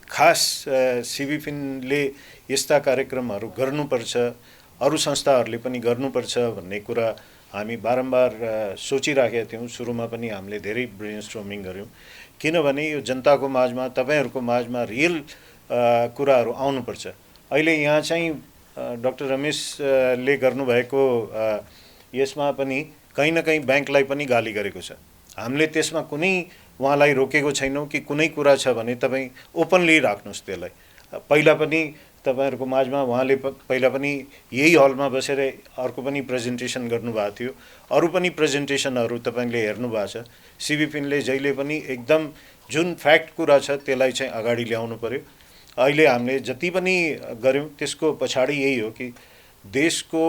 खास सिबिफिनले यस्ता कार्यक्रमहरू गर्नुपर्छ, अरू संस्थाहरूले पनि गर्नुपर्छ भन्ने कुरा हामी बारम्बार सोचिराखेका थियौँ। सुरुमा पनि हामीले धेरै ब्रेनस्टर्मिङ गऱ्यौँ, किनभने यो जनताको माझमा, तपाईँहरूको माझमा रियल कुराहरू आउनुपर्छ। अहिले यहाँ चाहिँ डाक्टर रमेशले गर्नुभएको यसमा पनि कहीँ न कहीँ ब्याङ्कलाई पनि गाली गरेको छ। हामीले त्यसमा कुनै उहाँलाई रोकेको छैनौँ कि कुनै कुरा छ भने तपाईँ ओपनली राख्नुहोस् त्यसलाई। पहिला पनि तपाईहरुको माझमा उहाँले पहिला पनि यही हलमा बसेर अर्को पनि प्रेजेन्टेसन गर्नुभएको थियो। अरू पनि प्रेजेन्टेसनहरू तपाईले हेर्नु भएको छ। सिबिफिनले जहिले पनि एकदम जुन फ्याक्ट कुरा छ त्यसलाई चाहिँ अगाडि ल्याउनु पर्यो। अहिले हामीले जति पनि गर्यौं त्यसको पछाडी यही हो कि देशको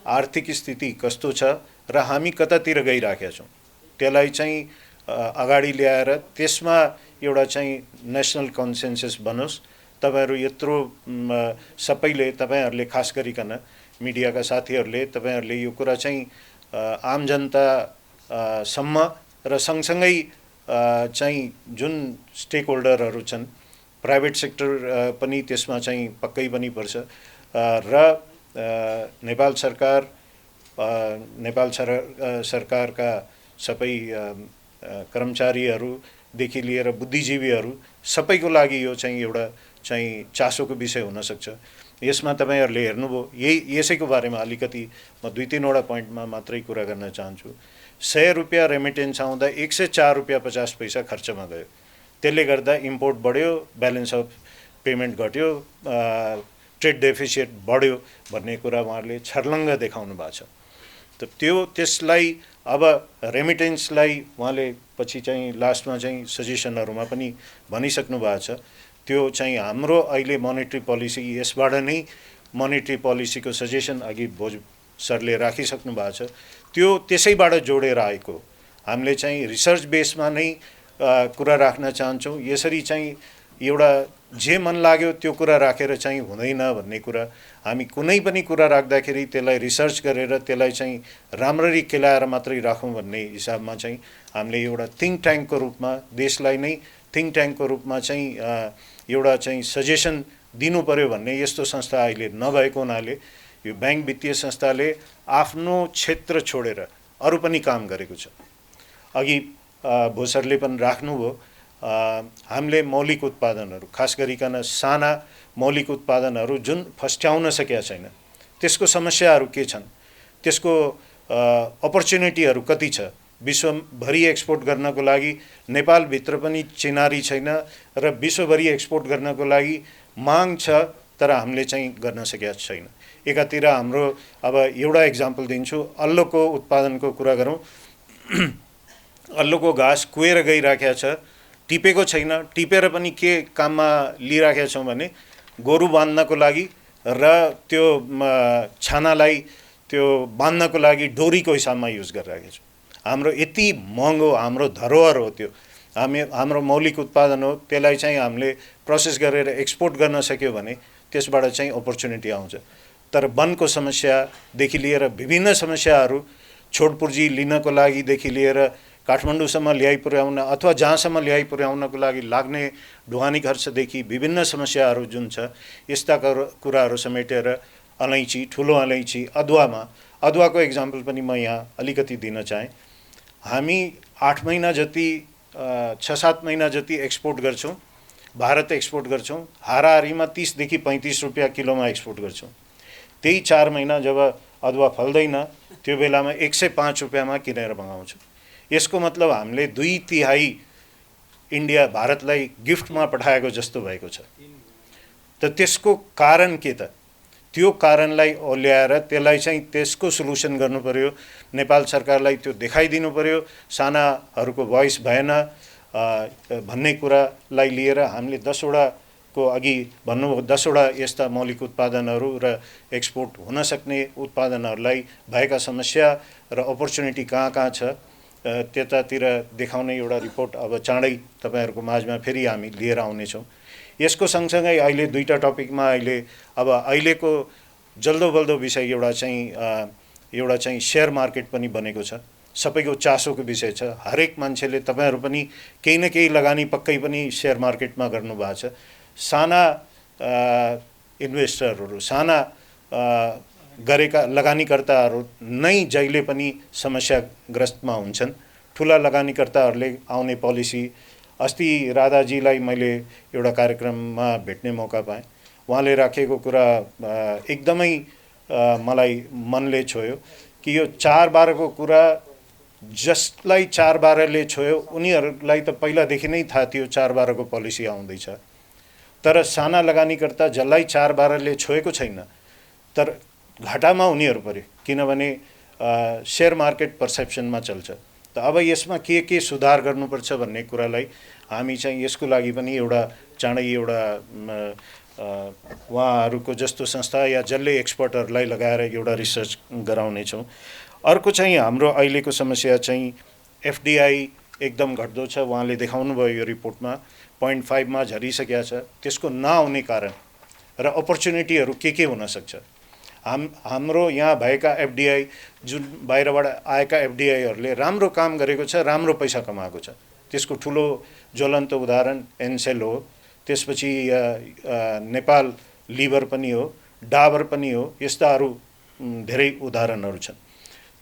आर्थिक स्थिति कस्तो छ र हामी कतातिर गइराखेका छौं त्यसलाई चाहिँ अगाडि ल्याएर त्यसमा एउटा चाहिँ नेशनल कन्सेन्सस बनोस्। तपाईहरु यत्रो सबैले तपाईहरुले खास गरिकन मिडियाका साथीहरुले तपाईहरुले यो कुरा चाहिँ आम जनता सम्म र सँगसँगै चाहिँ जुन स्टेक होल्डरहरु छन् प्राइभेट सेक्टर पनि त्यसमा चाहिँ पक्कै पनि पर्छ र नेपाल सरकारका सबै कर्मचारीहरु देखि लिएर बुद्धिजीवीहरु सबैको लागि यो चाहिँ एउटा चाहिँ चासोको विषय हुन सक्छ। यसमा तपाईहरुले हेर्नुभयो यसैको बारेमा अलिकति म 2-3 वटा पोइन्टमा मात्रै कुरा गर्न चाहन्छु। 100 रुपैयाँ रेमिटेन्स आउँदा 104 रुपैयाँ 50 पैसा खर्चमा गयो। त्यसले गर्दा इम्पोर्ट बढ्यो, ब्यालेन्स अफ पेमेन्ट घट्यो, ट्रेड डेफिसिट बढ्यो भन्ने कुरा उहाँहरूले छर्लङ्ग देखाउनु भएको छ। त त्यसलाई अब रेमिटेन्सलाई उहाँले पछि चाहिँ लास्टमा चाहिँ सजेसनहरुमा पनि भनिसक्नु भएको छ। त्यो चाहिँ हाम्रो अहिले मोनेटरी पोलिसी यसबाट नै मोनेटरी पोलिसीको सजेसन अघि भोज सरले राखिसक्नु भएको छ। त्यो त्यसैबाट जोडेर आएको हामीले चाहिँ रिसर्च बेसमा नै कुरा राख्न चाहन्छौँ। यसरी चाहिँ एउटा जे मन लाग्यो त्यो कुरा राखेर चाहिँ हुँदैन भन्ने कुरा हामी कुनै पनि कुरा राख्दाखेरि त्यसलाई रिसर्च गरेर त्यसलाई चाहिँ राम्ररी केलाएर मात्रै राखौं भन्ने हिसाबमा चाहिँ हामीले एउटा थिङ्क ट्याङ्कको रूपमा देशलाई नै थिङ्क ट्याङ्कको रूपमा चाहिँ एउटा चाहिँ सजेसन दिनु पर्यो भन्ने यस्तो संस्था अहिले नभएको हुनाले यो बैंक वित्तीय संस्थाले आफ्नो क्षेत्र छोडेर अरू पनि काम गरेको छ। अघि भोसरले पनि राख्नुभयो हामीले मौलिक उत्पादनहरू खास गरिकन साना मौलिक उत्पादनहरू जुन फस्ट्याउन सकेका छैन त्यसको समस्याहरू के छन्, त्यसको अपर्च्युनिटीहरू कति छ, विश्वभरि एक्सपोर्ट गर्नको लागि नेपालभित्र पनि चिनारी छैन र विश्वभरि एक्सपोर्ट गर्नको लागि माग छ तर हामीले चाहिँ गर्न सकेका छैन। एकातिर हाम्रो अब एउटा एक्जाम्पल दिन्छु, अल्लोको उत्पादनको कुरा गरौँ। अल्लोको घाँस कुहेर गइराखेको छ, टिपेको छैन, टिपेर पनि के काममा लिइराखेका छौँ भने गोरु बाँध्नको लागि र त्यो छानालाई त्यो बाँध्नको लागि डोरीको हिसाबमा युज गरिराखेका छौँ। हाम्रो यति महँगो हाम्रो धरोहर हो त्यो, हाम्रो मौलिक उत्पादन हो, त्यसलाई चाहिँ हामीले प्रोसेस गरेर एक्सपोर्ट गर्न सक्यो भने त्यसबाट चाहिँ अपर्च्युनिटी आउँछ। तर वनको समस्यादेखि लिएर विभिन्न समस्याहरू छोडपुर्जी लिनको लागिदेखि लिएर काठमाडौँसम्म ल्याइ पुर्याउन अथवा जहाँसम्म ल्याइ पुर्याउनको लागि लाग्ने ढुवानी खर्चदेखि विभिन्न समस्याहरू जुन छ यस्ता कुराहरू समेटेर अलैँची, ठुलो अलैँची, अदुवाको एक्जाम्पल पनि म यहाँ अलिकति दिन चाहेँ। हामी 8 महिना जति 6-7 महिना जति एक्सपोर्ट गर्छौँ, भारत एक्सपोर्ट गर्छौँ। हाराहारीमा 30 देखि 35 रुपैयाँ किलोमा एक्सपोर्ट गर्छौँ। त्यही 4 महिना जब अदुवा फल्दैन त्यो बेलामा 105 रुपैयाँमा किनेर मगाउँछौँ। यसको मतलब हामीले 2/3 इन्डिया भारतलाई गिफ्टमा पठाएको जस्तो भएको छ। त त्यसको कारण के त? त्यो कारणलाई ओल्याएर त्यसलाई चाहिँ त्यसको सल्युसन गर्नु पर्यो। नेपाल सरकारलाई त्यो देखाइदिनु पर्यो। सानाहरूको भोइस भएन भन्ने कुरालाई लिएर हामीले 10 वटाको अघि भन्नुभयो 10 वटा यस्ता मौलिक उत्पादनहरू र एक्सपोर्ट हुन सक्ने उत्पादनहरूलाई भएका समस्या र अपर्च्युनिटी कहाँ छ त्यतातिर देखाउने एउटा रिपोर्ट अब चाँडै तपाईहरुको माझमा फेरि हामी लिएर आउनेछौँ। यसको सँगसँगै अहिले 2टा टपिकमा अब अहिलेको जल्दो बल्दो विषय एउटा चाहिँ शेयर मार्केट पनि बनेको छ। सबैको चासोको विषय छ। हरेक मान्छेले, तपाईहरु पनि केही न केही लगानी पक्कै पनि शेयर मार्केटमा गर्नु भएको छ। साना इन्भेस्टरहरू, साना गरेका लगानीकर्ताहरू नै जहिले पनि समस्याग्रस्तमा हुन्छन्। ठुला लगानीकर्ताहरूले आउने पोलिसी, अस्ति राधाजीलाई मैले एउटा कार्यक्रममा भेट्ने मौका पाएँ। उहाँले राखेको कुरा एकदमै मलाई मनले छोयो कि यो 4-12 को कुरा जसलाई 4-12ले छोयो उनीहरूलाई त पहिलादेखि नै थाहा थियो 4-12 को पोलिसी आउँदैछ। तर साना लगानीकर्ता जसलाई 4-12ले छोएको छैन, तर घाटामा उनीहरू पर्यो, किनभने शेयर मार्केट पर्सेप्सनमा चल्छ। त अब यसमा के सुधार गर्नुपर्छ भन्ने कुरालाई हामी चाहिँ यसको लागि पनि एउटा चाँडै एउटा उहाँहरूको जस्तो संस्था या जसले एक्सपर्टहरूलाई लगाएर एउटा रिसर्च गराउनेछौँ। अर्को चाहिँ हाम्रो अहिलेको समस्या चाहिँ एफडीआई एकदम घट्दो छ। उहाँले देखाउनु भयो यो रिपोर्टमा 0.5 मा झरिसकेको छ। त्यसको नआउने कारण र अपर्च्युनिटीहरू के हुन सक्छ। हाम्रो यहाँ भएका एफडीआई, जुन बाहिरबाट आएका एफडीआईहरूले राम्रो काम गरेको छ, राम्रो पैसा कमाएको छ। त्यसको ठुलो ज्वलन्त उदाहरण एनसेल हो। त्यसपछि नेपाल लिभर पनि हो, डाबर पनि हो। यस्ताहरू धेरै उदाहरणहरू छन्।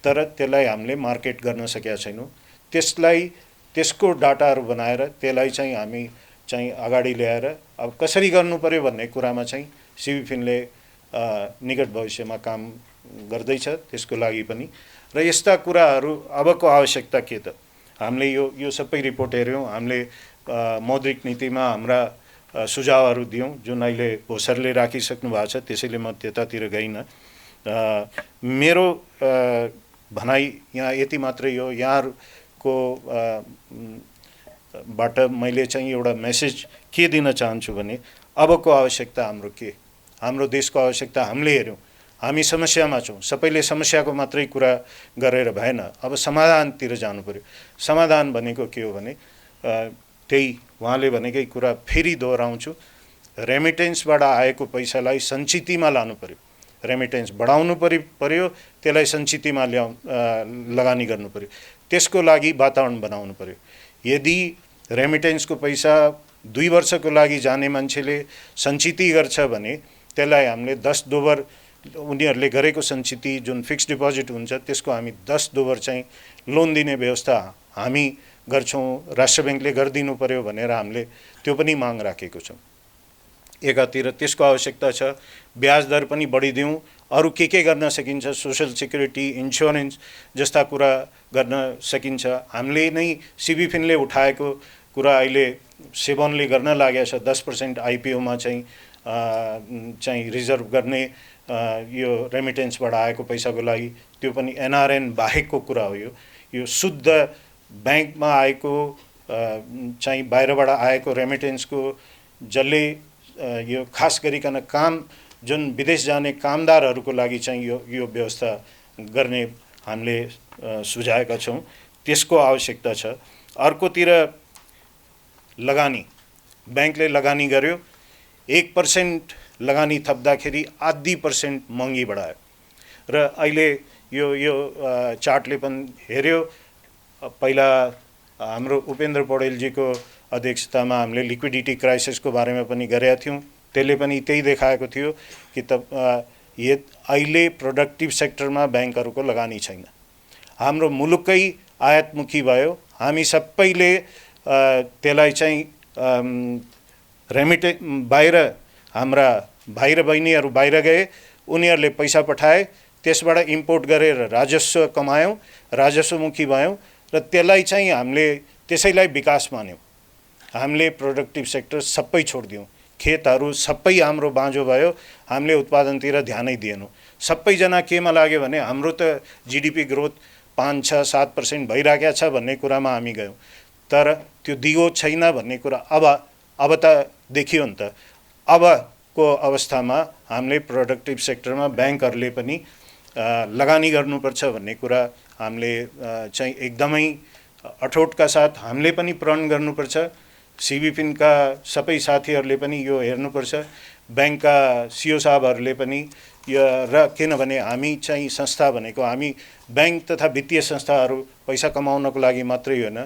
तर त्यसलाई हामीले मार्केट गर्न सकेका छैनौँ। त्यसको डाटाहरू बनाएर त्यसलाई चाहिँ हामी चाहिँ अगाडि ल्याएर अब कसरी गर्नु पर्यो भन्ने कुरामा चाहिँ सिबिफिनले निकट भविष्यमा काम गर्दैछ। त्यसको लागि पनि र यस्ता कुराहरू अबको आवश्यकता के त, हामीले यो सबै रिपोर्ट हेर्यौँ। हामीले मौद्रिक नीतिमा हाम्रा सुझावहरू दियौँ, जुन अहिले भोसरले राखिसक्नु भएको छ। त्यसैले म त्यतातिर गइनँ। मेरो भनाइ यहाँ यति मात्रै हो। यहाँहरूको बाट मैले चाहिँ एउटा मेसेज के दिन चाहन्छु भने अबको आवश्यकता हाम्रो के, हाम्रो देशको आवश्यकता हामीले हेर्यौँ। हामी समस्यामा छौँ। सबैले समस्याको मात्रै कुरा गरेर भएन। अब समाधानतिर जानु पर्यो। समाधान भनेको के हो भने त्यही उहाँले भनेकै कुरा फेरि दोहोऱ्याउँछु। रेमिटेन्सबाट आएको पैसालाई सञ्चितमा लानु पर्यो। रेमिटेन्स बढाउनु पर्यो, त्यसलाई सञ्चितमा लगानी गर्नु पर्यो। त्यसको लागि वातावरण बनाउनु पर्यो। यदि रेमिटेन्सको पैसा 2 वर्षको लागि जाने मान्छेले सञ्चित गर्छ भने त्यसलाई हामीले 10 दोबर उनीहरूले गरेको सञ्चित जुन फिक्स्ड डिपोजिट हुन्छ त्यसको हामी 10 दोबर चाहिँ लोन दिने व्यवस्था हामी गर्छौँ। राष्ट्र ब्याङ्कले गरिदिनु पर्यो भनेर हामीले त्यो पनि माग राखेको छौँ। एकातिर त्यसको आवश्यकता छ। ब्याज दर पनि बढिदिउँ। अरू के गर्न सकिन्छ, सोशल सिक्युरिटी, इन्स्योरेन्स जस्ता कुरा गर्न सकिन्छ। हामीले नै सिबिफिनले उठाएको कुरा अहिले सेभनले गर्न लागेको छ। 10% आइपिओमा चाहिँ रिजर्भ गर्ने यो रेमिटेन्सबाट आएको पैसाको लागि। त्यो पनि एनआरएन बाहेकको कुरा हो। यो शुद्ध ब्याङ्कमा आएको चाहिँ बाहिरबाट आएको रेमिटेन्सको जसले यो खास गरिकन काम जुन विदेश जाने कामदारहरूको लागि चाहिँ यो व्यवस्था गर्ने हामीले सुझाएका छौँ। त्यसको आवश्यकता छ। अर्कोतिर लगानी, ब्याङ्कले लगानी गर्यो, 1% लगानी थप्दाखेरि 0.5% महँगी बढायो। र अहिले यो चार्टले पनि हेर्यो। पहिला हाम्रो उपेन्द्र पौडेलजीको अध्यक्षतामा हामीले लिक्विडिटी क्राइसिसको बारेमा पनि गरेका थियौँ। त्यसले पनि त्यही देखाएको थियो कि अहिले प्रोडक्टिभ सेक्टरमा ब्याङ्कहरूको लगानी छैन। हाम्रो मुलुकै आयातमुखी भयो। हामी सबैले त्यसलाई चाहिँ बाहिर हाम्रा भाइ र बहिनीहरू बाहिर गए, उनीहरूले पैसा पठाए, त्यसबाट इम्पोर्ट गरेर राजस्व कमायौँ, राजस्वमुखी भयौँ र त्यसलाई चाहिँ हामीले त्यसैलाई विकास मान्यौँ। हामीले प्रोडक्टिभ सेक्टर सबै छोडिदियौँ। खेतहरू सबै हाम्रो बाँझो भयो। हामीले उत्पादनतिर ध्यानै दिएनौँ। सबैजना केमा लाग्यो भने हाम्रो त जीडीपी ग्रोथ 5-6-7% भइरहेको छ भन्ने कुरामा हामी गयौँ। तर त्यो दिगो छैन भन्ने कुरा अब त देखियो नि त। अबको अवस्थामा हामीले प्रोडक्टिभ सेक्टरमा ब्याङ्कहरूले पनि लगानी गर्नुपर्छ भन्ने कुरा हामीले चाहिँ एकदमै अठोटका साथ हामीले पनि प्रण गर्नुपर्छ। सिबिफिनका सबै साथीहरूले पनि यो हेर्नुपर्छ। बैंकका सिओ साहबहरूले पनि र किनभने हामी चाहिँ संस्था भनेको हामी बैंक तथा वित्तीय संस्थाहरू पैसा कमाउनको लागि मात्रै होइन,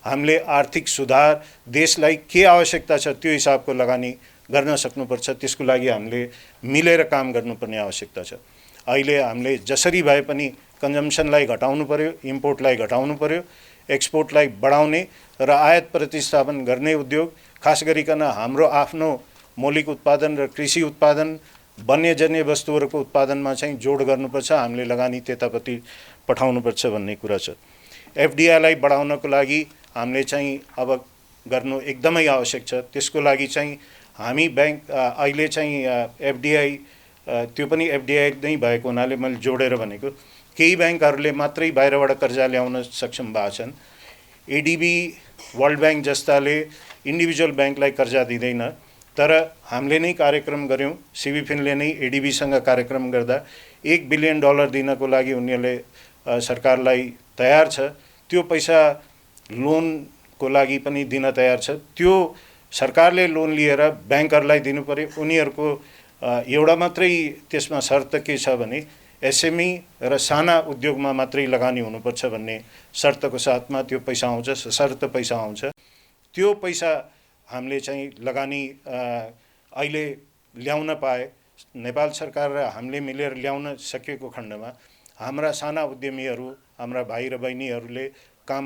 हामीले आर्थिक सुधार देशलाई के आवश्यकता छ त्यो हिसाबको लगानी गर्न सक्नुपर्छ। त्यसको लागि हामीले मिलेर काम गर्नुपर्ने आवश्यकता छ। अहिले हामीले जसरी भए पनि कन्जम्सनलाई घटाउनु पर्यो, इम्पोर्टलाई घटाउनु पर्यो, एक्सपोर्टलाई बढाउने र आयात प्रतिस्थापन गर्ने उद्योग, खास गरिकन हाम्रो आफ्नो मौलिक उत्पादन र कृषि उत्पादन, वन्यजन्य वस्तुहरूको उत्पादनमा चाहिँ जोड गर्नुपर्छ। हामीले लगानी त्यतापट्टि पठाउनुपर्छ भन्ने कुरा छ। एफडीआईलाई बढाउनको लागि हामीले चाहिँ अब गर्नु एकदमै आवश्यक छ। त्यसको लागि चाहिँ हामी बैंक अहिले चाहिँ एफडीआई त्यो पनि एफडीआई नै भएको हुनाले मैले जोडेर भनेको, केही बैंकहरूले मात्रै बाहिरबाट कर्जा ल्याउन सक्षम भएका छन्। एडीबी, वर्ल्ड बैंक जस्ताले इन्डिभिजुअल बैंकलाई कर्जा दिँदैन, तर हामीले नै कार्यक्रम गऱ्यौँ। सिबिफिनले नै एडीबीसँग कार्यक्रम गर्दा $1 बिलियन दिनको लागि उनीहरूले सरकारलाई तयार छ। त्यो पैसा लोनको लागि पनि दिन तयार छ। त्यो सरकारले लोन लिएर बैंकहरूलाई दिनु पर्यो। उनीहरूको एउटा मात्रै त्यसमा शर्त के छ भने एसएमई र साना उद्योगमा मात्रै लगानी हुनुपर्छ भन्ने शर्तको साथमा त्यो पैसा आउँछ, सशर्त पैसा आउँछ। त्यो पैसा हामीले चाहिँ लगानी अहिले ल्याउन पाए, नेपाल सरकार र हामीले मिलेर ल्याउन सकेको खण्डमा हाम्रा साना उद्यमीहरू, हाम्रा भाइ र बहिनीहरूले काम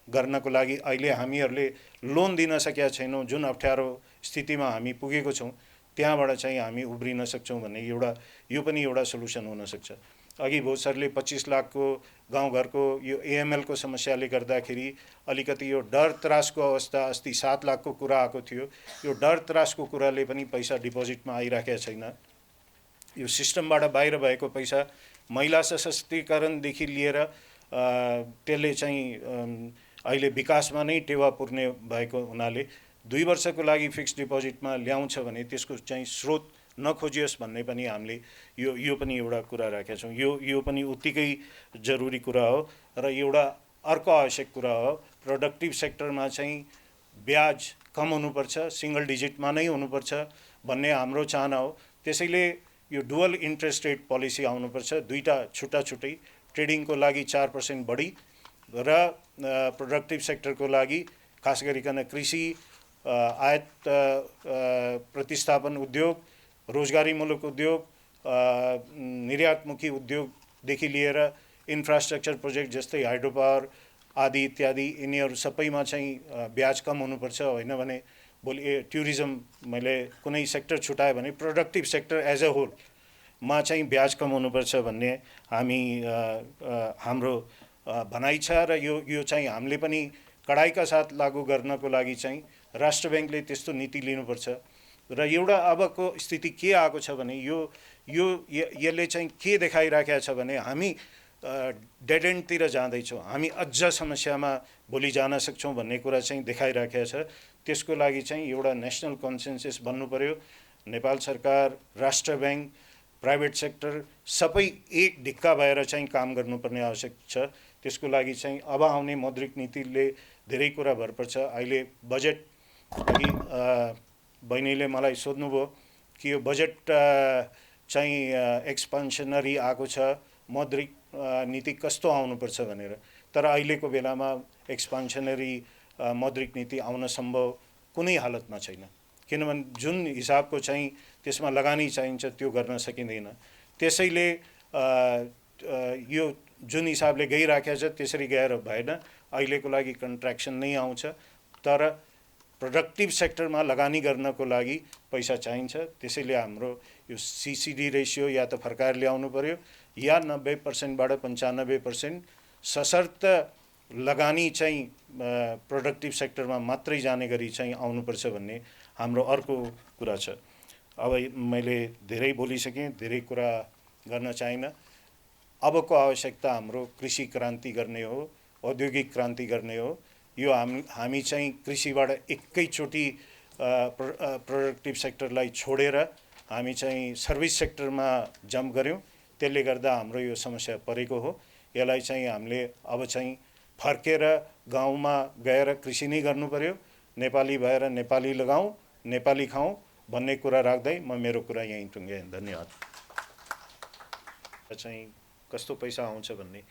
गर्नको लागि अहिले हामीहरूले लोन दिन सकेका छैनौँ, जुन अप्ठ्यारो स्थितिमा हामी पुगेको छौँ त्यहाँबाट चाहिँ हामी उब्रिन सक्छौँ भन्ने यो पनि एउटा सल्युसन हुन सक्छ। अघि भोज सरले 25 लाखको गाउँघरको यो एएमएलको समस्याले गर्दाखेरि अलिकति यो डर त्रासको अवस्था, अस्ति 7 लाखको कुरा आएको थियो। यो डर त्रासको कुराले पनि पैसा डिपोजिटमा आइराखेको छैन। यो सिस्टमबाट बाहिर भएको पैसा महिला सशक्तिकरणदेखि लिएर त्यसले चाहिँ अहिले विकासमा नै टेवा पुर्ने भएको हुनाले 2 वर्षको लागि फिक्स्ड डिपोजिटमा ल्याउँछ भने त्यसको चाहिँ स्रोत नखोजियोस् भन्ने पनि हामीले यो पनि एउटा कुरा राखेका छौँ। यो पनि उत्तिकै जरुरी कुरा हो। र एउटा अर्को आवश्यक कुरा हो, प्रोडक्टिभ सेक्टरमा चाहिँ ब्याज कम हुनुपर्छ, सिंगल डिजिटमा नै हुनुपर्छ भन्ने हाम्रो चाहना हो। त्यसैले यो डुअल इन्ट्रेस्ट रेट पोलिसी आउनुपर्छ, दुईटा छुट्टा-छुट्टै, ट्रेडिङको लागि 4% बढी र प्रोडक्टिभ सेक्टरको लागि खास गरिकन कृषि, आयात प्रतिस्थापन उद्योग, रोजगारीमूलक उद्योग, निर्यातमुखी उद्योगदेखि लिएर इन्फ्रास्ट्रक्चर प्रोजेक्ट जस्तै हाइड्रो पावर आदि इत्यादि, यिनीहरू सबैमा चाहिँ ब्याज कम हुनुपर्छ। होइन भने भोलि टुरिज्म मैले कुनै सेक्टर छुटायो भने प्रोडक्टिभ सेक्टर एज अ होलमा चाहिँ ब्याज कम हुनुपर्छ भन्ने हाम्रो भनाइ छ। र यो चाहिँ हामीले पनि कडाइका साथ लागू गर्नको लागि चाहिँ राष्ट्र बैंकले त्यस्तो नीति लिनुपर्छ। र एउटा अबको स्थिति के आएको छ भने यसले चाहिँ के देखाइराखेको छ भने हामी डेड एन्डतिर जाँदैछौँ, हामी अझ समस्यामा भोलि जान सक्छौँ भन्ने कुरा चाहिँ देखाइराखेको छ। त्यसको लागि चाहिँ एउटा नेसनल कन्सेन्सस बन्नु पर्यो। नेपाल सरकार, राष्ट्र बैंक, प्राइभेट सेक्टर सबै एक ढिक्का भएर चाहिँ काम गर्नुपर्ने आवश्यक छ। त्यसको लागि चाहिँ अब आउने मौद्रिक नीतिले धेरै कुरा भर पर्छ। अहिले बजेट, अघि बहिनीले मलाई सोध्नुभयो कि यो बजेट चाहिँ एक्सपान्सनरी आएको छ, मौद्रिक नीति कस्तो आउनुपर्छ भनेर। तर अहिलेको बेलामा एक्सपान्सनरी मौद्रिक नीति आउन सम्भव कुनै हालतमा छैन, किनभने जुन हिसाबको चाहिँ त्यसमा लगानी चाहिन्छ त्यो गर्न सकिँदैन। त्यसैले यो जुन हिसाबले गइराखेको छ त्यसरी गएर भएन। अहिलेको लागि कन्ट्र्याक्सन नै आउँछ, तर प्रोडक्टिभ सेक्टरमा लगानी गर्नको लागि पैसा चाहिन्छ। त्यसैले हाम्रो यो सीसीडी रेसियो या त फर्काएर ल्याउनु पर्यो या 90%बाट 95% सशर्त लगानी चाहिँ प्रोडक्टिभ सेक्टरमा मात्रै जाने गरी चाहिँ आउनुपर्छ भन्ने हाम्रो अर्को कुरा छ। अब मैले धेरै बोलिसकेँ, धेरै कुरा गर्न चाहिनँ। अबको आवश्यकता हाम्रो कृषि क्रान्ति गर्ने हो, औद्योगिक क्रान्ति गर्ने हो। यो हामी चाहिँ कृषिबाट एकैचोटि प्रोडक्टिभ सेक्टरलाई छोडेर हामी चाहिँ सर्भिस सेक्टरमा जम्प गऱ्यौँ। त्यसले गर्दा हाम्रो यो समस्या परेको हो। यसलाई चाहिँ हामीले अब चाहिँ फर्केर गाउँमा गएर कृषि नै गर्नु पर्यो। नेपाली भएर नेपाली लगाऊँ, नेपाली खाऊँ, भन्ने कुरा राख्दै म मेरो कुरा यहीँ टुङ्ग्याएँ। धन्यवाद। चाहिँ कस्तो पैसा आउँछ भन्ने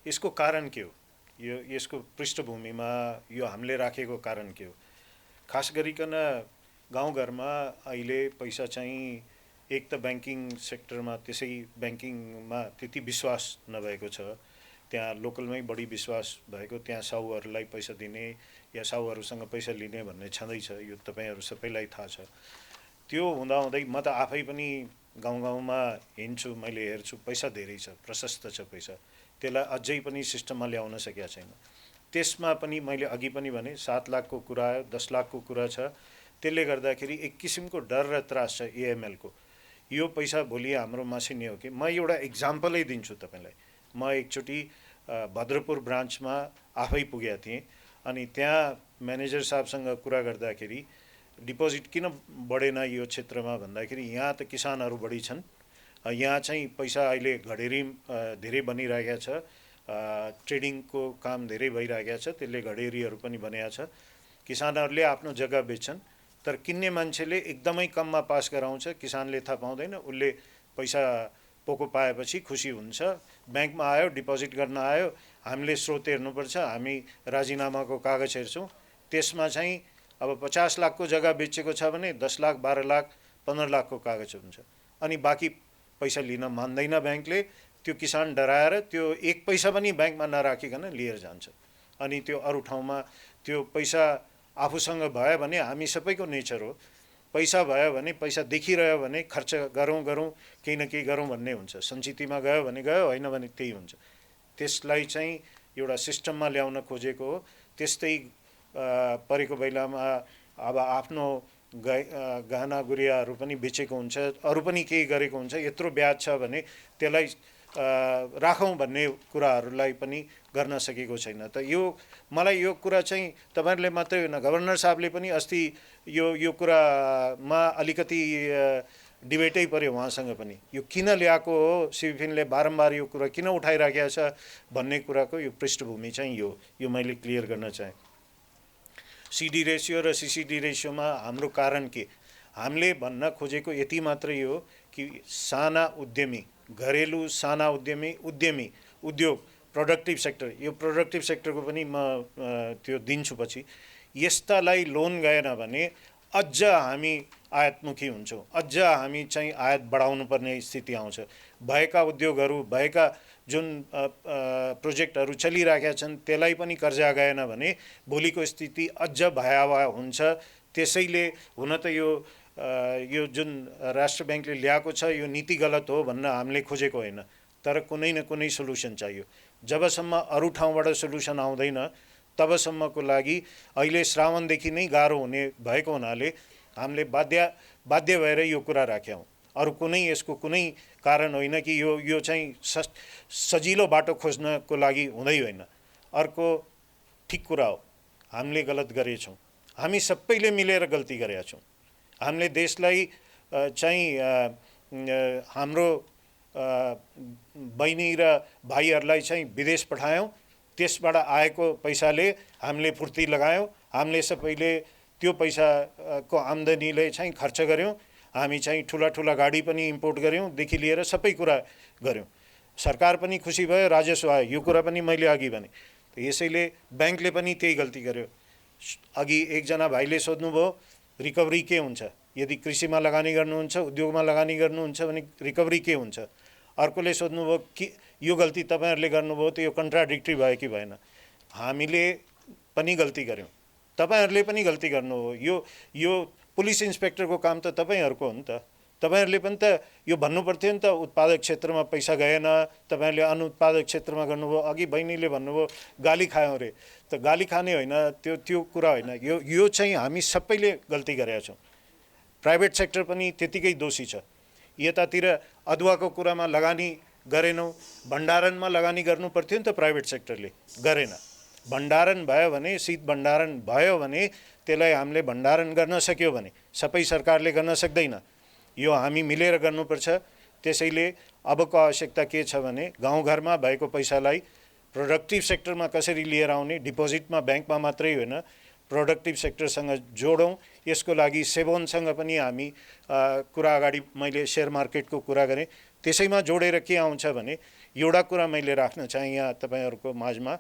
यसको कारण के हो, यो यसको पृष्ठभूमिमा यो हामीले राखेको कारण के हो? खास गरिकन गाउँघरमा अहिले पैसा चाहिँ एक त ब्याङ्किङ सेक्टरमा त्यसै ब्याङ्किङमा त्यति विश्वास नभएको छ, त्यहाँ लोकलमै बढी विश्वास भएको, त्यहाँ साहुहरूलाई पैसा दिने या साहुहरूसँग पैसा लिने भन्ने छँदैछ, यो तपाईँहरू सबैलाई थाहा छ। त्यो हुँदाहुँदै म त आफै पनि गाउँ गाउँमा हिँड्छु, मैले हेर्छु पैसा धेरै छ, प्रशस्त छ पैसा, त्यसलाई अझै पनि सिस्टममा ल्याउन सकेका छैन। त्यसमा पनि मैले अघि पनि भने 7 लाखको कुरा आयो, 10 लाखको कुरा छ, त्यसले गर्दाखेरि एक किसिमको डर र त्रास छ एएमएलको। यो पैसा भोलि हाम्रो मासिने हो कि? म एउटा इक्जाम्पलै दिन्छु तपाईँलाई। म एकचोटि भद्रपुर ब्रान्चमा आफै पुगेको थिएँ, अनि त्यहाँ म्यानेजर साहबसँग कुरा गर्दाखेरि डिपोजिट किन बढेन यो क्षेत्रमा भन्दाखेरि यहाँ त किसानहरू बढी छन्, यहाँ चाहिँ पैसा अहिले घडेरी धेरै बनिरहेको छ, ट्रेडिङको काम धेरै भइरहेको छ, त्यसले घडेरीहरू पनि बनेको छ। किसानहरूले आफ्नो जग्गा बेच्छन्, तर किन्ने मान्छेले एकदमै कममा पास गराउँछ, किसानले थाहा पाउँदैन, उसले पैसा पोको पाएपछि खुसी हुन्छ, ब्याङ्कमा आयो डिपोजिट गर्न आयो, हामीले स्रोत हेर्नुपर्छ, हामी राजीनामाको कागज हेर्छौँ, त्यसमा चाहिँ अब 50 लाखको जग्गा बेचेको छ भने 10 लाख 12 लाख 15 लाखको कागज हुन्छ, अनि बाँकी पैसा लिन मान्दैन ब्याङ्कले। त्यो किसान डराएर त्यो एक पैसा पनि ब्याङ्कमा नराखिकन लिएर जान्छ, अनि त्यो अरू ठाउँमा त्यो पैसा आफूसँग भयो भने, हामी सबैको नेचर हो, पैसा भयो भने, पैसा देखिरह्यो भने खर्च गरौँ केही न केही गरौँ भन्ने हुन्छ। सञ्चितमा गयो भने गयो, होइन भने त्यही हुन्छ। त्यसलाई चाहिँ एउटा सिस्टममा ल्याउन खोजेको हो। त्यस्तै परेको बेलामा अब आफ्नो गहना गुडियाहरू पनि बेचेको हुन्छ, अरू पनि केही गरेको हुन्छ, यत्रो ब्याज छ भने त्यसलाई राखौँ भन्ने कुराहरूलाई पनि गर्न सकेको छैन। त यो मलाई यो कुरा चाहिँ तपाईँहरूले मात्रै होइन, गभर्नर साहबले पनि अस्ति यो कुरामा अलिकति डिबेटै पर्यो उहाँसँग पनि, यो किन ल्याएको हो, सिबिफिनले बारम्बार यो कुरा किन उठाइराखेको छ भन्ने कुराको यो पृष्ठभूमि चाहिँ यो मैले क्लियर गर्न चाहेँ। सिडी रेसियो र सिसिडी रेसियोमा हाम्रो कारण के? हामीले भन्न खोजेको यति मात्रै हो कि साना उद्यमी, घरेलु साना उद्यमी, उद्योग, प्रोडक्टिभ सेक्टर, यो प्रोडक्टिभ सेक्टरको पनि म त्यो दिन्छु पछि, यस्तालाई लोन गएन भने अझ हामी आयातमुखी हुन्छौँ, अझ हामी चाहिँ आयात बढाउनु पर्ने स्थिति आउँछ। भएका उद्योगहरू, भएका जुन प्रोजेक्टहरू चलिरहेका छन् त्यसलाई पनि कर्जा गएन भने भोलिको स्थिति अझ भयावह हुन्छ। त्यसैले हुन त यो जुन राष्ट्र ब्याङ्कले ल्याएको छ यो नीति गलत हो भन्न हामीले खोजेको होइन, तर कुनै न कुनै सोल्युसन चाहियो। जबसम्म अरू ठाउँबाट सोल्युसन आउँदैन तबसम्मको लागि अहिले श्रावणदेखि नै गाह्रो हुने भएको हुनाले हामीले बाध्य भएर यो कुरा राख्यौँ। अरू कुनै यसको कुनै कारण होइन कि यो चाहिँ सजिलो बाटो खोज्नको लागि हुँदै होइन। अर्को ठिक कुरा हो, हामीले गलत गरेछौँ, हामी सबैले मिलेर गल्ती गरेका छौँ। हामीले देशलाई चाहिँ हाम्रो बहिनी र भाइहरूलाई चाहिँ विदेश पठायौँ, त्यसबाट आएको पैसाले हामीले फुर्ती लगायौँ, हामीले सबैले त्यो पैसाको आम्दानीले चाहिँ खर्च गऱ्यौँ, हामी चाहिँ ठुला गाडी पनि इम्पोर्ट गऱ्यौँ देखि लिएर सबै कुरा गऱ्यौँ, सरकार पनि खुसी भयो, राजस्व आयो, यो कुरा पनि मैले अघि भने। यसैले ब्याङ्कले पनि त्यही गल्ती गर्यो। अघि एकजना भाइले सोध्नुभयो रिकभरी के हुन्छ, यदि कृषिमा लगानी गर्नुहुन्छ, उद्योगमा लगानी गर्नुहुन्छ भने रिकभरी के हुन्छ। अर्कोले सोध्नुभयो कि यो गल्ती तपाईँहरूले गर्नुभयो त यो कन्ट्राडिक्ट्री भयो कि भएन। हामीले पनि गल्ती गऱ्यौँ, तपाईँहरूले पनि गल्ती गर्नुभयो। यो पुलिस इन्सपेक्टरको काम त तपाईँहरूको हो नि त, तपाईँहरूले पनि त यो भन्नुपर्थ्यो नि त उत्पादक क्षेत्रमा पैसा गएन, तपाईँहरूले अनुत्पादक क्षेत्रमा गर्नुभयो। अघि बहिनीले भन्नुभयो गाली खायौँ रे, त गाली खाने होइन, त्यो कुरा होइन। यो चाहिँ हामी सबैले गल्ती गरेका छौँ। प्राइभेट सेक्टर पनि त्यतिकै दोषी छ। यतातिर अदुवाको कुरामा लगानी गरेनौँ, भण्डारणमा लगानी गर्नु पर्थ्यो नि त, प्राइभेट सेक्टरले गरेन। भण्डारण भयो भने, शीत भण्डारण भयो भने त्यसलाई हामीले भण्डारण गर्न सक्यो भने सबै सरकारले गर्न सक्दैन, यो हामी मिलेर गर्नुपर्छ। त्यसैले अबको आवश्यकता के छ भने गाउँघरमा भएको पैसालाई प्रोडक्टिभ सेक्टरमा कसरी लिएर आउने, डिपोजिटमा ब्याङ्कमा मात्रै होइन प्रोडक्टिभ सेक्टरसँग जोडौँ। यसको लागि सेभोनसँग पनि हामी कुरा अगाडि मैले सेयर मार्केटको कुरा गरेँ। त्यसैमा जोडेर के आउँछ भने एउटा कुरा मैले राख्न चाहेँ यहाँ तपाईँहरूको माझमा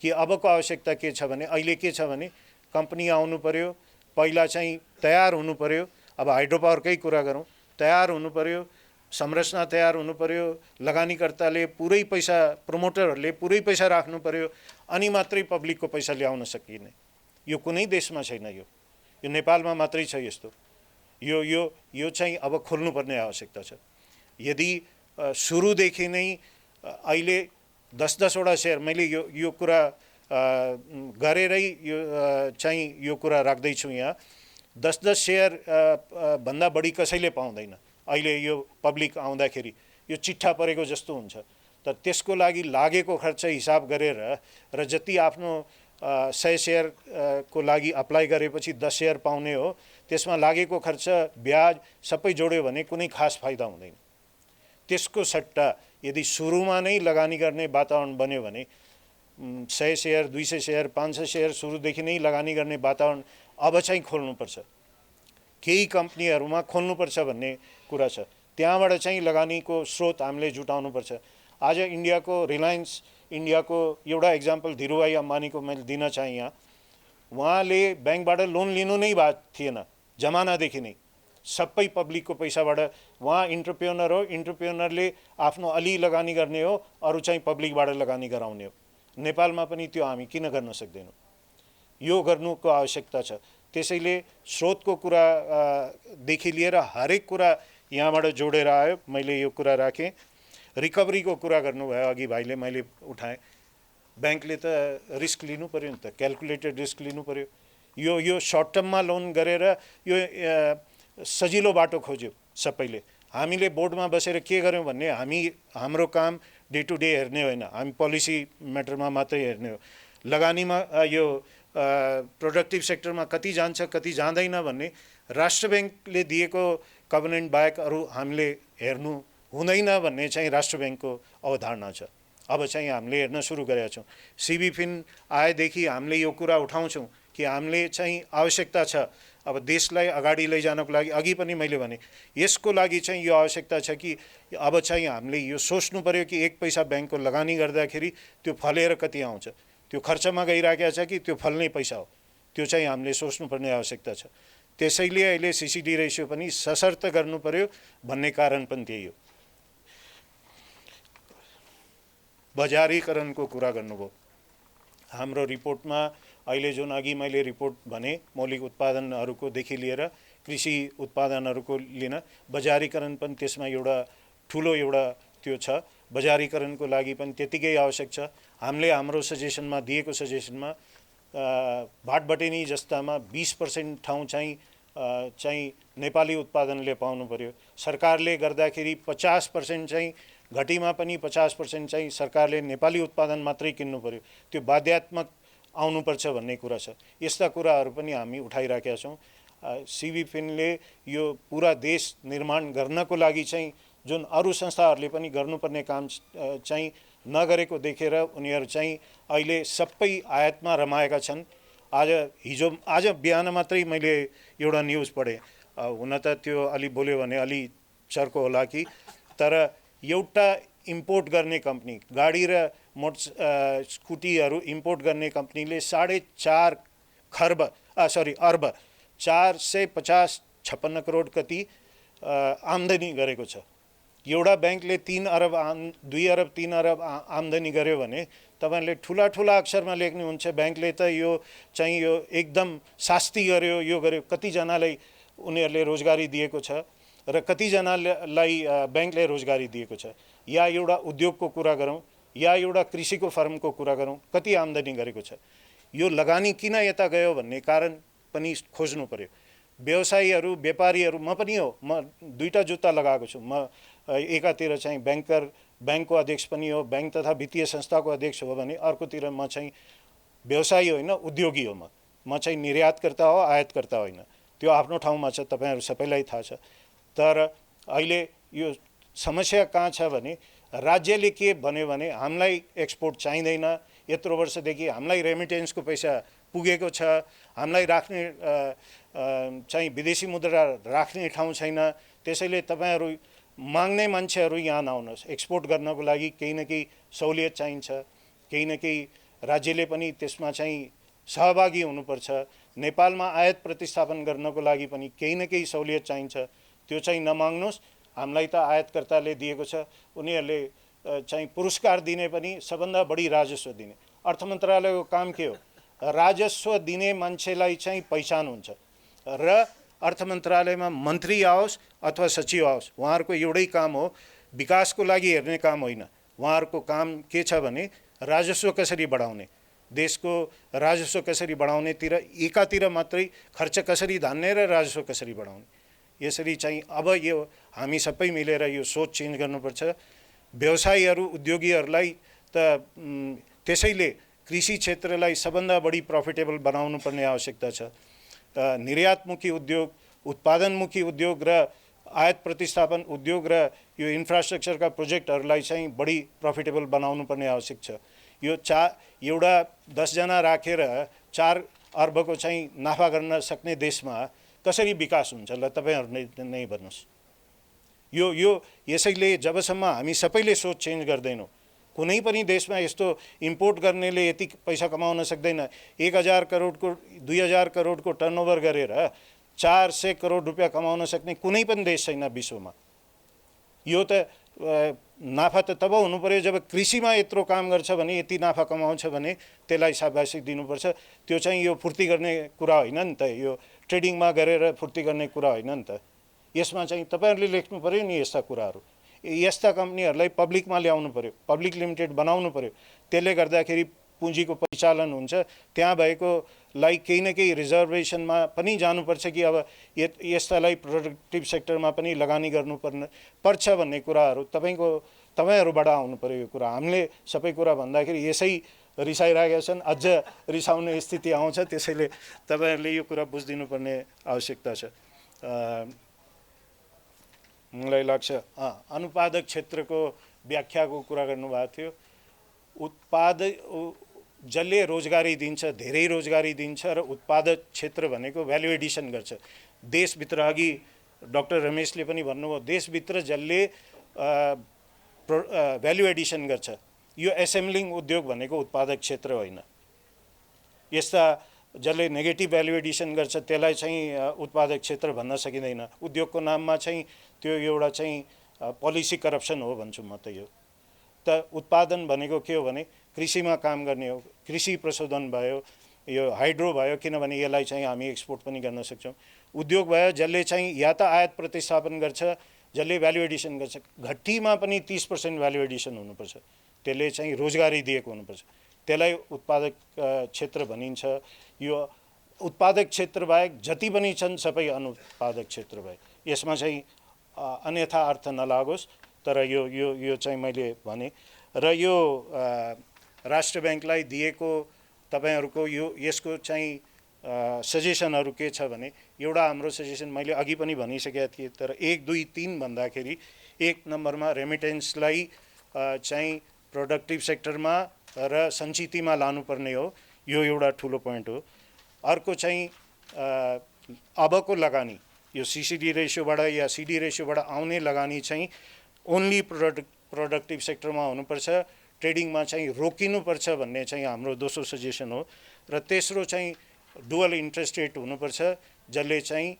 कि अबको आवश्यकता के छ भने अहिले के छ भने कम्पनी आउनु पर्यो, पहिला चाहिँ तयार हुनु पर्यो। अब हाइड्रो पावरकै कुरा गरौँ, तयार हुनु पर्यो, संरचना तयार हुनु पर्यो, लगानीकर्ताले पुरै पैसा, प्रमोटरहरूले पुरै पैसा राख्नु पर्यो, अनि मात्रै पब्लिकको पैसा ल्याउन सकिने। यो कुनै देशमा छैन, यो नेपालमा मात्रै छ यस्तो। यो चाहिँ अब खोल्नुपर्ने आवश्यकता छ। यदि सुरुदेखि नै अहिले 10-10वटा सेयर, मैले यो कुरा गरेरै यो कुरा राख्दैछु यहाँ, 10-10 सेयर भन्दा बढी कसैले पाउँदैन अहिले। यो पब्लिक आउँदाखेरि यो चिट्ठा परेको जस्तो हुन्छ। तर त्यसको लागि लागेको खर्च हिसाब गरेर र जति आफ्नो 100 सेयर को लागि अप्लाई गरेपछि 10 सेयर पाउने हो, त्यसमा लागेको खर्च, ब्याज सबै जोड्यो भने कुनै खास फाइदा हुँदैन। त्यसको सट्टा यदि सुरुमा नै लगानी गर्ने वातावरण बन्यो भने 100 सेयर, 200 सेयर, 500 सेयर सुरुदेखि नै लगानी गर्ने वातावरण अब चाहिँ खोल्नुपर्छ। केही कम्पनीहरूमा खोल्नुपर्छ भन्ने कुरा छ। त्यहाँबाट चाहिँ लगानीको स्रोत हामीले जुटाउनुपर्छ। आज इन्डियाको रिलायन्स इन्डियाको एउटा इक्जाम्पल धीरुभाई अम्बानीको मैले दिन चाहेँ यहाँ। उहाँले ब्याङ्कबाट लोन लिनु नै भएको थिएन जमानादेखि नै, सबै पब्लिकको पैसाबाट। उहाँ इन्टरप्रेन्योर हो, इन्टरप्रेन्योरले आफ्नो अलि लगानी गर्ने हो, अरू चाहिँ पब्लिकबाट लगानी गराउने हो। नेपालमा पनि त्यो हामी किन गर्न सक्दैनौँ? यो गर्नुको आवश्यकता छ। त्यसैले स्रोतको कुरादेखि लिएर हरेक कुरा यहाँबाट जोडेर आयो। मैले यो कुरा राखेँ। रिकभरीको कुरा गर्नुभयो अघि भाइले, मैले उठाएँ। ब्याङ्कले त रिस्क लिनु पर्यो नि त, क्यालकुलेटेड रिस्क लिनु पर्यो। यो सर्ट टर्ममा लोन गरेर यो सजिलो बाटो खोज्यो सबैले। हामीले बोर्डमा बसेर के गर्यौँ भन्ने, हाम्रो काम डे टु डे हेर्ने होइन, हामी पोलिसी म्याटरमा मात्रै हेर्ने हो। लगानीमा यो प्रोडक्टिभ सेक्टरमा कति जान्छ कति जाँदैन भन्ने राष्ट्र ब्याङ्कले दिएको कभनेन्ट बाहेक अरू हामीले हेर्नु हुँदैन भन्ने चाहिँ राष्ट्र ब्याङ्कको अवधारणा छ। अब चाहिँ हामीले हेर्न सुरु गरेका छौँ। सिबी फिन आएदेखि हामीले यो कुरा उठाउँछौँ कि हामीले चाहिँ आवश्यकता छ अब देशलाई अगाडि लैजानको लागि। अघि पनि मैले भने यसको लागि चाहिँ यो आवश्यकता छ कि अब चाहिँ हामीले यो सोच्नु पर्यो कि एक पैसा ब्याङ्कको लगानी गर्दाखेरि त्यो फलेर कति आउँछ, त्यो खर्चमा गइराखेको छ कि त्यो फल्ने पैसा हो, त्यो चाहिँ हामीले सोच्नुपर्ने आवश्यकता छ। त्यसैले अहिले सिसिडी रेसियो पनि सशर्त गर्नु पर्यो भन्ने कारण पनि त्यही हो। बजारीकरणको कुरा गर्नुभयो। हाम्रो रिपोर्टमा अहिले जुन अघि मैले रिपोर्ट भने मौलिक उत्पादनहरूको देखि लिएर कृषि उत्पादनहरूको लिन बजारीकरण पनि त्यसमा एउटा ठुलो एउटा त्यो छ। बजारीकरणको लागि पनि त्यतिकै आवश्यक छ। हामीले हाम्रो सजेसनमा दिएको सजेसनमा भाटबटेनी जस्तामा 20% ठाउँ चाहिँ नेपाली उत्पादनले पाउनु पर्यो। सरकारले गर्दाखेरि 50% चाहिँ घटीमा पनि 50% चाहिँ सरकारले नेपाली उत्पादन मात्रै किन्नु पर्यो, त्यो बाध्यात्मक आउनुपर्छ भन्ने कुरा छ। यस्ता कुराहरू पनि हामी उठाइराखेका छौँ। सिबी फिनले यो पुरा देश निर्माण गर्नको लागि चाहिँ जुन अरू संस्थाहरूले पनि गर्नुपर्ने काम चाहिँ नगरेको देखेर उनीहरू चाहिँ अहिले सबै आयातमा रमाएका छन्। आज बिहान मात्रै मैले एउटा न्युज पढेँ, हुन त त्यो अलि बोल्यो भने अलि चर्को होला कि, तर एउटा इम्पोर्ट गर्ने कम्पनी, गाडी र स्कुटीहरू इम्पोर्ट गर्ने कम्पनीले 4.5 अर्ब 450-56 करोड कति आम्दानी गरेको छ। एउटा ब्याङ्कले 2 अरब 3 अरब आम्दानी गर्यो भने तपाईँले ठुला अक्षरमा लेख्ने हुन्छ ब्याङ्कले त यो चाहिँ यो एकदम शास्ति गर्यो, यो गर्यो। कतिजनालाई उनीहरूले रोजगारी दिएको छ र कतिजनालाई ब्याङ्कले रोजगारी दिएको छ। या एउटा उद्योगको कुरा गरौँ या एउटा कृषिको फर्मको कुरा गरौँ, कति आम्दानी गरेको छ। यो लगानी किन यता गयो भन्ने कारण पनि खोज्नु पर्यो। व्यवसायीहरू, व्यापारीहरू, म पनि हो, म दुईटा जुत्ता लगाएको छु। म एकातिर चाहिँ ब्याङ्कको अध्यक्ष पनि हो, ब्याङ्क तथा वित्तीय संस्थाको अध्यक्ष हो भने अर्कोतिर म चाहिँ व्यवसायी होइन, उद्योगी हो। म चाहिँ निर्यातकर्ता हो, आयातकर्ता होइन। त्यो आफ्नो ठाउँमा छ, तपाईँहरू सबैलाई थाहा छ। तर अहिले यो समस्या कहाँ छ भने राज्यले के भन्यो भने हामीलाई एक्सपोर्ट चाहिँदैन, यत्रो वर्षदेखि हामीलाई रेमिटेन्सको पैसा पुगेको छ, हामीलाई राख्ने चाहिँ विदेशी मुद्रा राख्ने ठाउँ छैन। त्यसैले तपाईहरू माग्ने मान्छेहरू यहाँ नआउनुहोस्। एक्सपोर्ट गर्नको लागि केही न केही सहुलियत चाहिन्छ, केही न केही राज्यले पनि त्यसमा चाहिँ सहभागी हुनुपर्छ। नेपालमा आयात प्रतिस्थापन गर्नको लागि पनि केही न केही सहुलियत चाहिन्छ, त्यो चाहिँ नमाग्नुहोस्। हामीलाई त आयातकर्ताले दिएको छ, उनीहरूले चाहिँ पुरस्कार दिने पनि सबभन्दा बढी राजस्व दिने। अर्थ मन्त्रालयको काम के हो? राजस्व दिने मान्छेलाई चाहिँ पहिचान हुन्छ र अर्थ मन्त्रालयमा मन्त्री आओस् अथवा सचिव आओस्, उहाँहरूको एउटै काम हो, विकासको लागि हेर्ने काम होइन। उहाँहरूको काम के छ भने राजस्व कसरी बढाउने, देशको राजस्व कसरी बढाउनेतिर, एकातिर मात्रै खर्च कसरी धान्ने र राजस्व कसरी बढाउने। यसरी चाहिँ अब यो हामी सबै मिलेर यो सोच चेन्ज गर्नुपर्छ। व्यवसायीहरू, उद्योगीहरूलाई त त्यसैले कृषि क्षेत्रलाई सबभन्दा बढी प्रफिटेबल बनाउनु पर्ने आवश्यकता छ। निर्यातमुखी उद्योग, उत्पादनमुखी उद्योग र आयात प्रतिस्थापन उद्योग र यो इन्फ्रास्ट्रक्चरका प्रोजेक्टहरूलाई चाहिँ बढी प्रफिटेबल बनाउनु पर्ने आवश्यक छ। यो एउटा 10 जना राखेर 4 अर्बको चाहिँ नाफा गर्न सक्ने देशमा कसरी विकास हुन्छ ल, तपाईहरु नै भन्नुस्। यसैले जबसम्म हामी सबैले सोच चेन्ज गर्दैनौँ, कुनै पनि देशमा यस्तो इम्पोर्ट गर्नेले यति पैसा कमाउन सक्दैन। 1000 करोडको 2000 करोडको टर्नओभर गरेर 400 करोड रुपियाँ कमाउन सक्ने कुनै पनि देश छैन विश्वमा। यो त नाफा त तब हुनु पर्यो जब कृषिमा यत्रो काम गर्छ भने, यति नाफा कमाउँछ भने त्यसलाई शाबासी दिनुपर्छ। त्यो चाहिँ यो फुर्ती गर्ने कुरा होइन नि त, यो ट्रेडिङमा गरेर फुर्ती गर्ने कुरा होइन नि त। यसमा चाहिँ तपाईहरुले लेख्नु पर्यो नि यस्ता कुराहरू। यस्ता कम्पनीहरूलाई पब्लिकमा ल्याउनु पर्यो, पब्लिक लिमिटेड बनाउनु पर्यो। त्यसले गर्दाखेरि पुँजीको परिचालन हुन्छ। त्यहाँ भएकोलाई केही न केही रिजर्भेसनमा पनि जानुपर्छ कि अब यस्तालाई प्रोडक्टिभ सेक्टरमा पनि लगानी गर्नुपर्छ भन्ने कुराहरू तपाईहरुबाट आउनु पर्यो। यो कुरा हामीले सबै कुरा भन्दाखेरि यसै रिसाइरहेका छन्, अझ रिसाउने स्थिति आउँछ। त्यसैले तपाईहरुले यो कुरा बुझिदिनु पर्ने आवश्यकता छ। मलाई लाग्छ अनुत्पादक क्षेत्रको व्याख्याको कुरा गर्नुभएको थियो। जसले रोजगारी दिन्छ, धेरै रोजगारी दिन्छ र उत्पादक क्षेत्र भनेको भ्यालु एडिसन गर्छ देशभित्र। अघि डाक्टर रमेशले पनि भन्नुभयो, देशभित्र जसले भ्यालु एडिसन गर्छ, यो एसेम्बलिङ उद्योग भनेको उत्पादक क्षेत्र होइन। यस्ता जसले नेगेटिभ भ्यालु एडिसन गर्छ त्यसलाई चाहिँ उत्पादक क्षेत्र भन्न सकिँदैन। उद्योगको नाममा चाहिँ त्यो एउटा चाहिँ पोलिसी करप्सन हो भन्छु म त। यो त उत्पादन भनेको के हो भने कृषिमा काम गर्ने हो। कृषि प्रशोधन भयो, यो हाइड्रो भयो, किनभने यसलाई चाहिँ हामी एक्सपोर्ट पनि गर्न सक्छौँ। उद्योग भयो जसले चाहिँ या त आयात प्रतिस्थापन गर्छ, जसले भ्यालु एडिसन गर्छ। घट्टीमा पनि 30% भ्यालु एडिसन हुनुपर्छ, त्यसले चाहिँ रोजगारी दिएको हुनुपर्छ, त्यसलाई उत्पादक क्षेत्र भनिन्छ। यो उत्पादक क्षेत्र बाहेक जति पनि छन् सबै अनुत्पादक क्षेत्र भए। यसमा चाहिँ अन्यथा अर्थ नलागोस्, तर यो चाहिँ मैले भने। र यो राष्ट्र ब्याङ्कलाई दिएको तपाईहरुको यसको चाहिँ सजेसनहरू के छ भने, एउटा हाम्रो सजेसन मैले अघि पनि भनिसकेका थिएँ, तर 1, 2, 3 भन्दाखेरि 1 नम्बरमा रेमिटेन्सलाई चाहिँ प्रोडक्टिभ सेक्टरमा र सञ्चितमा लानुपर्ने हो। यो एउटा ठुलो पोइन्ट हो। अर्को चाहिँ अबको लगानी, यो सीसीडी रेसियोबाट या सीडी रेसियोबाट आउने लगानी चाहिँ ओन्ली प्रोडक्टिभ सेक्टरमा हुनुपर्छ, ट्रेडिङमा चाहिँ रोकिनुपर्छ भन्ने चाहिँ हाम्रो दोस्रो सजेसन हो। र तेस्रो चाहिँ डुअल इन्ट्रेस्ट रेट हुनुपर्छ, जसले चाहिँ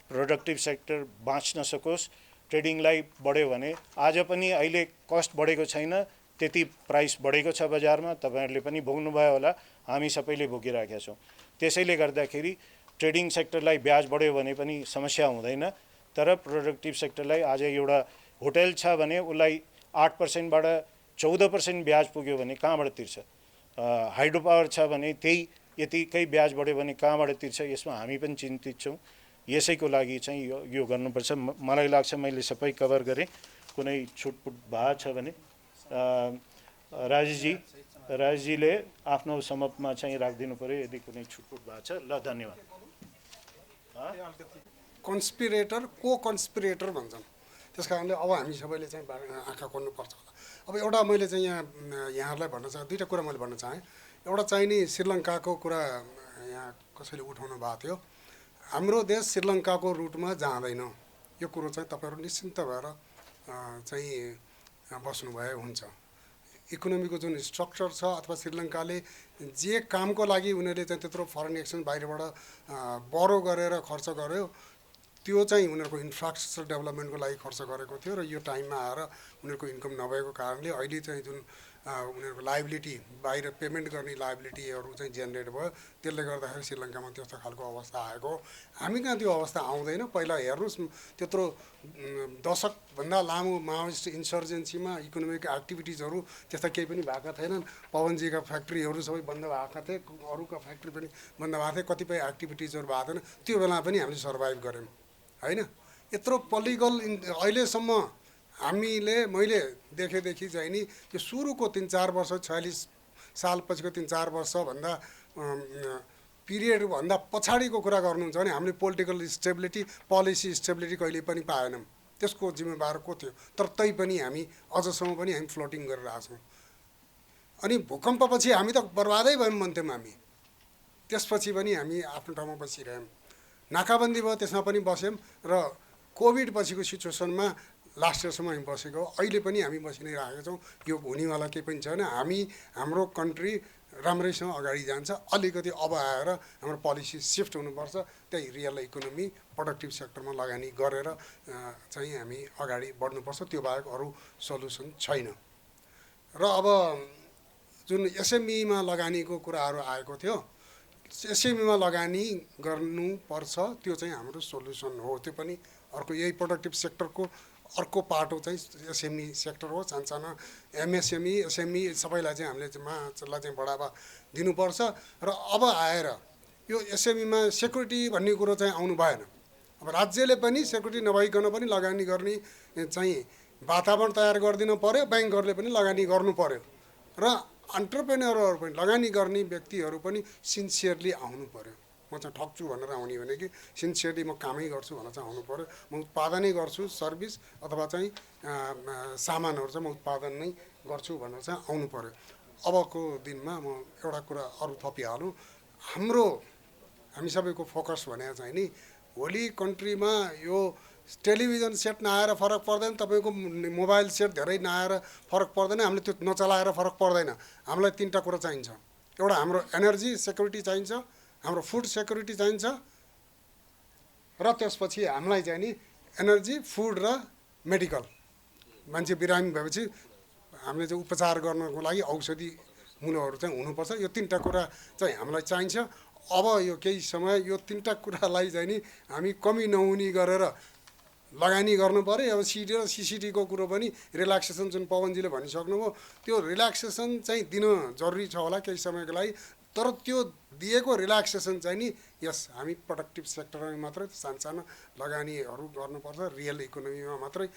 प्रोडक्टिभ सेक्टर बाँच्न सकोस्। ट्रेडिङलाई बढ्यो भने, आज पनि अहिले कस्ट बढेको छैन, त्यति प्राइस बढेको छ बजारमा, तपाईहरुले पनि भोग्नुभयो होला, हामी सबैले भोगिरहेका छौँ। त्यसैले गर्दाखेरि ट्रेडिङ सेक्टरलाई ब्याज बढ्यो भने पनि समस्या हुँदैन, तर प्रोडक्टिभ सेक्टरलाई आज एउटा होटल छ भने उसलाई 8% बाट 14% ब्याज पुग्यो भने कहाँबाट तिर्छ? हाइड्रो पावर छ भने त्यही यतिकै ब्याज बढ्यो भने कहाँबाट तिर्छ? यसमा हामी पनि चिन्तित छौँ। यसैको लागि चाहिँ यो गर्नुपर्छ। मलाई लाग्छ मैले सबै कभर गरेँ। कुनै छुटपुट भएको छ भने राजेशजीले आफ्नो समपमा चाहिँ राखिदिनु पर्यो यदि कुनै छुटपुट भएको छ। ल, धन्यवाद। कन्स्पिरेटर, को कन्स्पिरेटर भन्छन्, त्यस कारणले अब हामी सबैले चाहिँ आँखा खोल्नुपर्छ होला। अब एउटा मैले चाहिँ यहाँहरूलाई भन्न चाहेँ, दुईवटा कुरा मैले भन्न चाहेँ। एउटा चाहिँ नि श्रीलङ्काको कुरा कसैले उठाउनु भएको थियो, हाम्रो देश श्रीलङ्काको रुटमा जाँदैन, यो कुरो चाहिँ तपाईँहरू निश्चिन्त भएर चाहिँ बस्नुभए हुन्छ। इकोनोमीको जुन स्ट्रक्चर छ अथवा श्रीलङ्काले जे कामको लागि उनीहरूले चाहिँ त्यत्रो फरेन एक्सचेन्ज बाहिरबाट बरो गरेर खर्च गर्यो, त्यो चाहिँ उनीहरूको इन्फ्रास्ट्रक्चर डेभलपमेन्टको लागि खर्च गरेको थियो र यो टाइममा आएर उनीहरूको इन्कम नभएको कारणले अहिले चाहिँ जुन उनीहरूको लायबिलिटी बाहिर पेमेन्ट गर्ने लायबिलिटीहरू चाहिँ जेनेरेट भयो, त्यसले गर्दाखेरि श्रीलङ्कामा त्यस्तो खालको अवस्था आएको। हामी कहाँ त्यो अवस्था आउँदैन। पहिला हेर्नुहोस्, त्यत्रो दशकभन्दा लामो माओइस्ट इन्सर्जेन्सीमा इकोनोमिक एक्टिभिटिजहरू त्यस्ता केही पनि भएका थिएनन्। पवनजीका फ्याक्ट्रीहरू सबै बन्द भएका थिए, अरूका फ्याक्ट्री पनि बन्द भएको थिए, कतिपय एक्टिभिटिजहरू भएको थिएन। त्यो बेला पनि हामीले सर्भाइभ गऱ्यौँ होइन। यत्रो पोलिटिकल अहिलेसम्म मैले देखेदेखि चाहिँ नि त्यो सुरुको 3-4 वर्ष 46 साल पछिको 3-4 वर्षभन्दा पिरियडभन्दा पछाडिको कुरा गर्नुहुन्छ भने हामीले पोलिटिकल स्टेबिलिटी, पोलिसी स्टेबिलिटी कहिले पनि पाएनौँ। त्यसको जिम्मेवार को थियो? तर तैपनि हामी अझसम्म पनि हामी फ्लोटिङ गरिरहेको छौँ। अनि भूकम्पपछि हामी त बर्बादै भयौँ भन्थ्यौँ हामी। त्यसपछि पनि हामी आफ्नो ठाउँमा बसिरह्यौँ। नाकाबन्दी भयो, त्यसमा पनि बस्यौँ र कोभिड पछिको सिचुएसनमा लास्ट इयरसम्म हामी बसेको, अहिले पनि हामी बसि नै राखेका छौँ। यो हुनेवाला केही पनि छैन। हाम्रो कन्ट्री राम्रैसँग अगाडि जान्छ। अलिकति अब आएर हाम्रो पोलिसी सिफ्ट हुनुपर्छ, त्यही रियल इकोनोमी प्रोडक्टिभ सेक्टरमा लगानी गरेर चाहिँ हामी अगाडि बढ्नुपर्छ। त्यो बाहेक अरू सल्युसन छैन। र अब जुन एसएमईमा लगानीको कुराहरू आएको थियो, एसएमईमा लगानी गर्नुपर्छ, त्यो चाहिँ हाम्रो सोल्युसन हो। त्यो पनि अर्को यही प्रोडक्टिभ सेक्टरको अर्को पाटो चाहिँ एसएमई सेक्टर हो। सानसाना एमएसएमई, एसएमई सबैलाई चाहिँ हामीले त्यसलाई चाहिँ बढावा दिनुपर्छ। र अब आएर यो एसएमईमा सेक्युरिटी भन्ने कुरो चाहिँ आउनु भएन। अब राज्यले पनि सेक्युरिटी नभइकन पनि लगानी गर्ने चाहिँ वातावरण तयार गरिदिनु पर्यो, ब्याङ्कहरूले पनि लगानी गर्नु पर्यो र एन्टरप्रेन्योरहरू पनि लगानी गर्ने व्यक्तिहरू पनि सिन्सियरली आउनु पर्यो। म चाहिँ ठग्छु भनेर आउने भने कि सिन्सियरली म कामै गर्छु भनेर चाहिँ आउनु पर्यो। म उत्पादनै गर्छु, सर्भिस अथवा चाहिँ सामानहरू चाहिँ म उत्पादन नै गर्छु भनेर चाहिँ आउनु पर्यो। अबको दिनमा म एउटा कुरा अरू थपिहालौँ। हामी सबैको फोकस भने चाहिँ नि भोलि कन्ट्रीमा यो टेलिभिजन सेट नआएर फरक पर्दैन, तपाईँको मोबाइल सेट धेरै नआएर फरक पर्दैन, हामीले त्यो नचलाएर फरक पर्दैन। हामीलाई 3टा कुरा चाहिन्छ। एउटा हाम्रो एनर्जी सेक्युरिटी चाहिन्छ, हाम्रो फुड सेक्युरिटी चाहिन्छ र त्यसपछि हामीलाई चाहिँ नि एनर्जी, फुड र मेडिकल। मान्छे बिरामी भएपछि हामीले चाहिँ उपचार गर्नको लागि औषधि मूल्यहरू चाहिँ हुनुपर्छ। यो 3टा कुरा चाहिँ हामीलाई चाहिन्छ। अब यो केही समय यो 3टा कुरालाई चाहिँ नि हामी कमी नहुने गरेर लगानी गर्नु पर्यो। अब सिडी र सिसिटीको कुरो पनि रिल्याक्सेसन जुन पवनजीले भनिसक्नुभयो, त्यो रिल्याक्सेसन चाहिँ दिन जरुरी छ होला केही समयको लागि। तर त्यो दिएको रिल्याक्सेसन चाहिँ नि यस हामी प्रोडक्टिभ सेक्टरमा मात्रै सानसानो लगानीहरू गर्नुपर्छ, रियल इकोनोमीमा मात्रै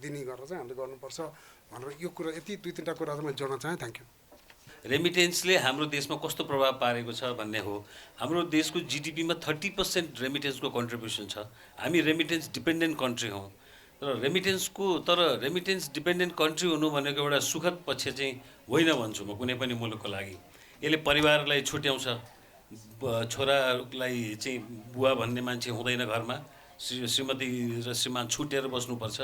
दिने गरेर चाहिँ हामीले गर्नुपर्छ भनेर यो कुरा यति 2-3टा कुरा चाहिँ मैले जोड्न चाहेँ। Thank you. रेमिटेन्सले हाम्रो देशमा कस्तो प्रभाव पारेको छ भन्ने हो। हाम्रो देशको जिडिपीमा 30% रेमिटेन्सको कन्ट्रिब्युसन छ। हामी रेमिटेन्स डिपेन्डेन्ट कन्ट्री हौँ र रेमिटेन्स डिपेन्डेन्ट कन्ट्री हुनु भनेको एउटा सुखद पक्ष चाहिँ होइन भन्छु म कुनै पनि मुलुकको लागि। यसले परिवारलाई छुट्याउँछ। छोरालाई चाहिँ बुवा भन्ने मान्छे हुँदैन घरमा, श्रीमती र श्रीमान छुटेर बस्नुपर्छ।